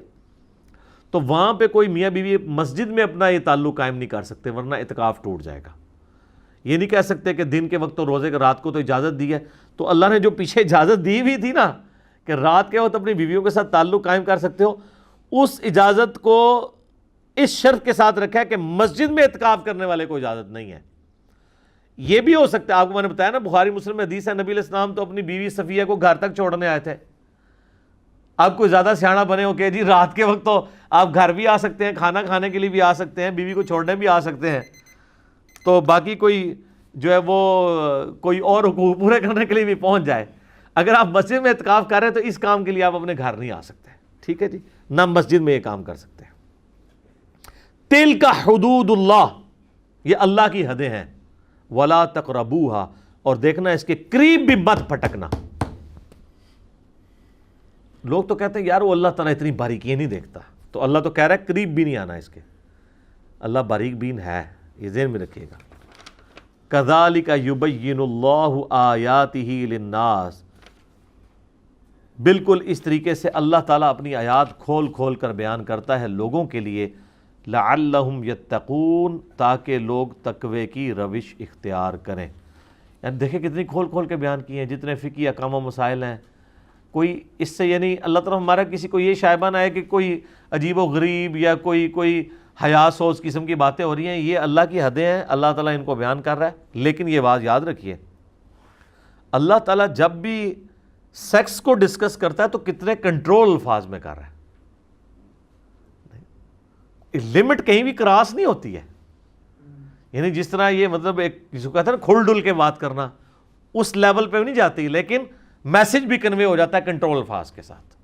تو وہاں پہ کوئی میاں بیوی مسجد میں اپنا یہ تعلق قائم نہیں کر سکتے، ورنہ اعتکاف ٹوٹ جائے گا۔ یہ نہیں کہہ سکتے کہ دن کے وقت تو روزے کے، رات کو تو اجازت دی ہے، تو اللہ نے جو پیچھے اجازت دی ہوئی تھی نا کہ رات کے وقت اپنی بیویوں کے ساتھ تعلق قائم کر سکتے ہو، اس اجازت کو اس شرط کے ساتھ رکھا ہے کہ مسجد میں اعتکاف کرنے والے کو اجازت نہیں ہے۔ یہ بھی ہو سکتا ہے، آپ کو میں نے بتایا نا بخاری مسلم میں حدیث ہے، نبی علیہ السلام تو اپنی بیوی صفیہ کو گھر تک چھوڑنے آئے تھے۔ آپ کوئی زیادہ سیاڑا بنے ہو کہ جی رات کے وقت تو آپ گھر بھی آ سکتے ہیں، کھانا کھانے کے لیے بھی آ سکتے ہیں، بیوی کو چھوڑنے بھی آ سکتے ہیں، تو باقی کوئی جو ہے وہ کوئی اور حقوق پورے کرنے کے لیے بھی پہنچ جائے۔ اگر آپ مسجد میں اعتکاف کر رہے ہیں تو اس کام کے لیے آپ اپنے گھر نہیں آ سکتے، ٹھیک ہے جی، نہ مسجد میں یہ کام کر سکتے ہیں۔ تلک حدود اللہ، یہ اللہ کی حدیں ہیں، ولا تقربوها، اور دیکھنا اس کے قریب بھی مت پھٹکنا۔ لوگ تو کہتے ہیں یار وہ اللہ تعالیٰ اتنی باریکی نہیں دیکھتا، تو اللہ تو کہہ رہا ہے قریب بھی نہیں آنا اس کے۔ اللہ باریک بین ہے، یہ ذہن میں رکھیے گا۔ کذالک یبین اللہ آیاتہ للناس، بالکل اس طریقے سے اللہ تعالیٰ اپنی آیات کھول کھول کر بیان کرتا ہے لوگوں کے لیے، لعلہم یتقون، تاکہ لوگ تقوی کی روش اختیار کریں۔ یعنی دیکھیں کتنی کھول کھول کے بیان کیے ہیں، جتنے فقہی احکام و مسائل ہیں، کوئی اس سے یعنی اللہ تعالیٰ ہمارا کسی کو یہ شائبہ نہ ہے کہ کوئی عجیب و غریب یا کوئی حیا سوز قسم کی باتیں ہو رہی ہیں، یہ اللہ کی حدیں ہیں، اللہ تعالیٰ ان کو بیان کر رہا ہے۔ لیکن یہ بات یاد رکھیے، اللہ تعالیٰ جب بھی سیکس کو ڈسکس کرتا ہے تو کتنے کنٹرول الفاظ میں کر رہا ہے، لمٹ کہیں بھی کراس نہیں ہوتی ہے۔ یعنی جس طرح یہ مطلب ایک جس کو کہتے ہیں نا کھل ڈل کے بات کرنا، اس لیول پہ نہیں جاتی، لیکن میسج بھی کنوے ہو جاتا ہے کنٹرول الفاظ کے ساتھ۔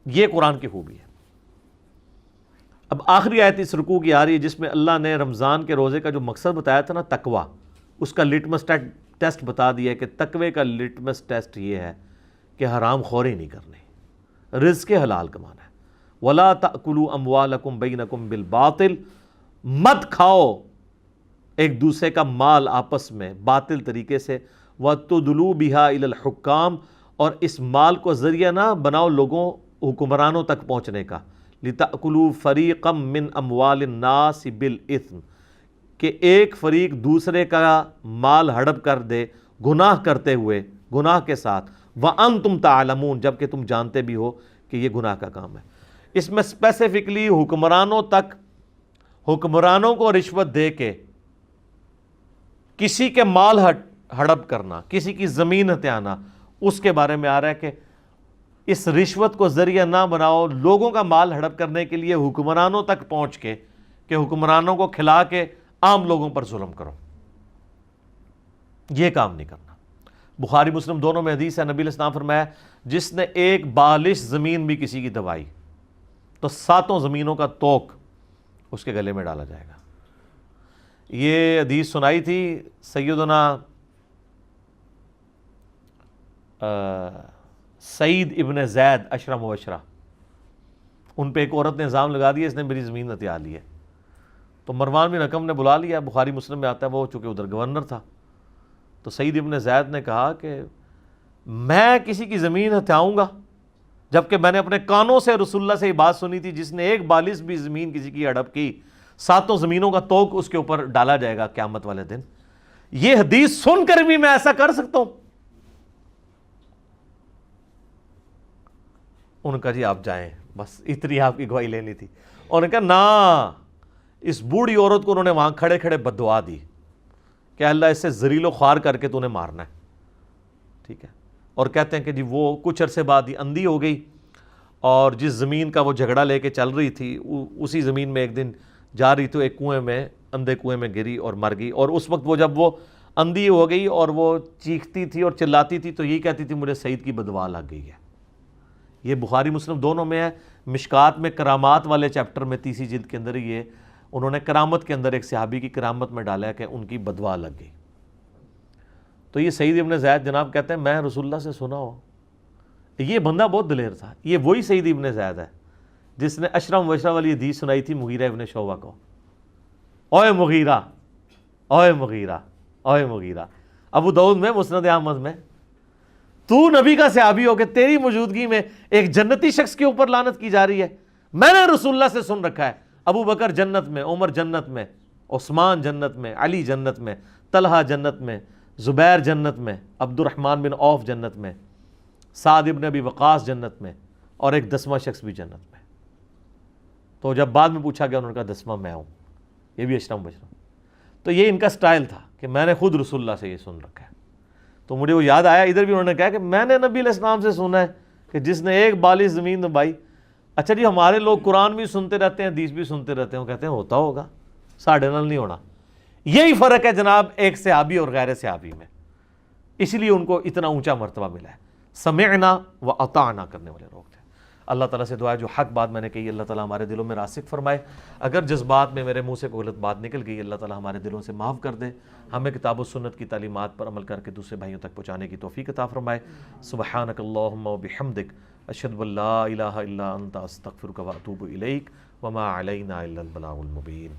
یہ قرآن کی خوبی ہے۔ اب آخری آیت اس رکوع کی آ رہی ہے جس میں اللہ نے رمضان کے روزے کا جو مقصد بتایا تھا نا تقوی، اس کا لٹمس ٹیسٹ بتا دیا کہ تقوی کا لٹمس ٹیسٹ یہ ہے کہ حرام خوری نہیں کرنی، رزق حلال کمانا ہے۔ وَلَا تَأْكُلُوا أَمْوَالَكُمْ بَيْنَكُمْ بِالْبَاطِلِ، مت کھاؤ ایک دوسرے کا مال آپس میں باطل طریقے سے، وَتُدْلُوا بِهَا إِلَى الْحُكَّامِ، اور اس مال کو ذریعہ نہ بناؤ لوگوں حکمرانوں تک پہنچنے کا، لِتَأْكُلُوا فَرِيقًا مِّنْ أَمْوَالِ النَّاسِ بِالْإِثْمِ، کہ ایک فریق دوسرے کا مال ہڑپ کر دے گناہ کرتے ہوئے، گناہ کے ساتھ، وَأَنْتُمْ تَعْلَمُونَ، جبکہ تم جانتے بھی ہو کہ یہ گناہ کا کام ہے۔ اس میں اسپیسیفکلی حکمرانوں تک، حکمرانوں کو رشوت دے کے کسی کے مال ہڑپ کرنا، کسی کی زمین ہتھیانا، اس کے بارے میں آ رہا ہے کہ اس رشوت کو ذریعہ نہ بناؤ لوگوں کا مال ہڑپ کرنے کے لیے حکمرانوں تک پہنچ کے، کہ حکمرانوں کو کھلا کے عام لوگوں پر ظلم کرو، یہ کام نہیں کرنا۔ بخاری مسلم دونوں میں حدیث ہے، نبی علیہ السلام فرمایا جس نے ایک بالش زمین بھی کسی کی دبائی تو 7 زمینوں کا توق اس کے گلے میں ڈالا جائے گا۔ یہ حدیث سنائی تھی سیدنا سعید ابن زید عشرہ مبشرہ، ان پہ ایک عورت نے الزام لگا دیا اس نے میری زمین ہتھیا لی ہے، تو مروان بن حکم نے بلا لیا، بخاری مسلم میں آتا ہے وہ چونکہ ادھر گورنر تھا، تو سعید ابن زید نے کہا کہ میں کسی کی زمین ہتھیاؤں گا جبکہ میں نے اپنے کانوں سے رسول اللہ سے یہ بات سنی تھی جس نے ایک بالش بھی زمین کسی کی ہڑپ کی 7 زمینوں کا توق اس کے اوپر ڈالا جائے گا قیامت والے دن۔ یہ حدیث سن کر بھی میں ایسا کر سکتا ہوں؟ انہوں نے کہا جی آپ جائیں، بس اتنی آپ کی گواہی لینی تھی۔ انہوں نے کہا نا، اس بوڑھی عورت کو انہوں نے وہاں کھڑے کھڑے بد دعا دی کہ اللہ اسے ذلیل و خوار کر کے تو نے مارنا ہے، ٹھیک ہے۔ اور کہتے ہیں کہ جی وہ کچھ عرصے بعد ہی اندھی ہو گئی، اور جس زمین کا وہ جھگڑا لے کے چل رہی تھی اسی زمین میں ایک دن جا رہی تو ایک کنویں میں، اندھے کنویں میں گری اور مر گئی۔ اور اس وقت وہ جب وہ اندھی ہو گئی اور وہ چیختی تھی اور چلاتی تھی تو یہی کہتی تھی مجھے سعید کی بدوا لگ گئی ہے۔ یہ بخاری مسلم دونوں میں ہے۔ مشکات میں کرامات والے چیپٹر میں 30 جلد کے اندر یہ انہوں نے کرامت کے اندر ایک صحابی کی کرامت میں ڈالا ہے کہ ان کی بدوا لگ گئی۔ تو یہ سعید ابن زید جناب کہتے ہیں میں رسول اللہ سے سنا ہو، یہ بندہ بہت دلیر تھا۔ یہ وہی سعید ابن زید ہے جس نے عشرہ مبشرہ والی حدیث سنائی تھی مغیرہ ابن شعبہ کو، اوے مغیرہ، اوے مغیرہ، اوے مغیرہ، ابو داؤد میں، مسند احمد میں، تو نبی کا صحابی ہو کہ تیری موجودگی میں ایک جنتی شخص کے اوپر لعنت کی جا رہی ہے؟ میں نے رسول اللہ سے سن رکھا ہے ابو بکر جنت میں، عمر جنت میں، عثمان جنت میں، علی جنت میں، طلحہ جنت میں، زبیر جنت میں، عبد الرحمن بن عوف جنت میں، سعد ابن ابی وقاص جنت میں، اور ایک 10واں شخص بھی جنت میں۔ تو جب بعد میں پوچھا گیا انہوں نے کہا 10واں میں ہوں، یہ بھی عشرہ مبشرہ۔ تو یہ ان کا سٹائل تھا کہ میں نے خود رسول اللہ سے یہ سن رکھا ہے۔ تو مجھے وہ یاد آیا، ادھر بھی انہوں نے کہا کہ میں نے نبی علیہ السلام سے سنا ہے کہ جس نے ایک بالش زمین دبائی۔ اچھا جی ہمارے لوگ قرآن بھی سنتے رہتے ہیں، حدیث بھی سنتے رہتے ہیں، وہ کہتے ہیں ہوتا ہوگا، ساڑھے نال نہیں ہونا۔ یہی فرق ہے جناب ایک صحابی اور غیر صحابی میں، اس لیے ان کو اتنا اونچا مرتبہ ملا ہے، سمعنا و اطعنا کرنے والے لوگ تھے۔ اللہ تعالیٰ سے دعا ہے جو حق بات میں نے کہی اللہ تعالیٰ ہمارے دلوں میں راسخ فرمائے، اگر جذبات میں میرے منہ سے کوئی غلط بات نکل گئی اللہ تعالیٰ ہمارے دلوں سے معاف کر دے، ہمیں کتاب و سنت کی تعلیمات پر عمل کر کے دوسرے بھائیوں تک پہنچانے کی توفیق عطا فرمائے۔ سبحانک اللہم و بحمدک، اشہد ان لا الہ الا انت، استغفرک و اتوب الیک، وما علینا الا البلاغ المبین۔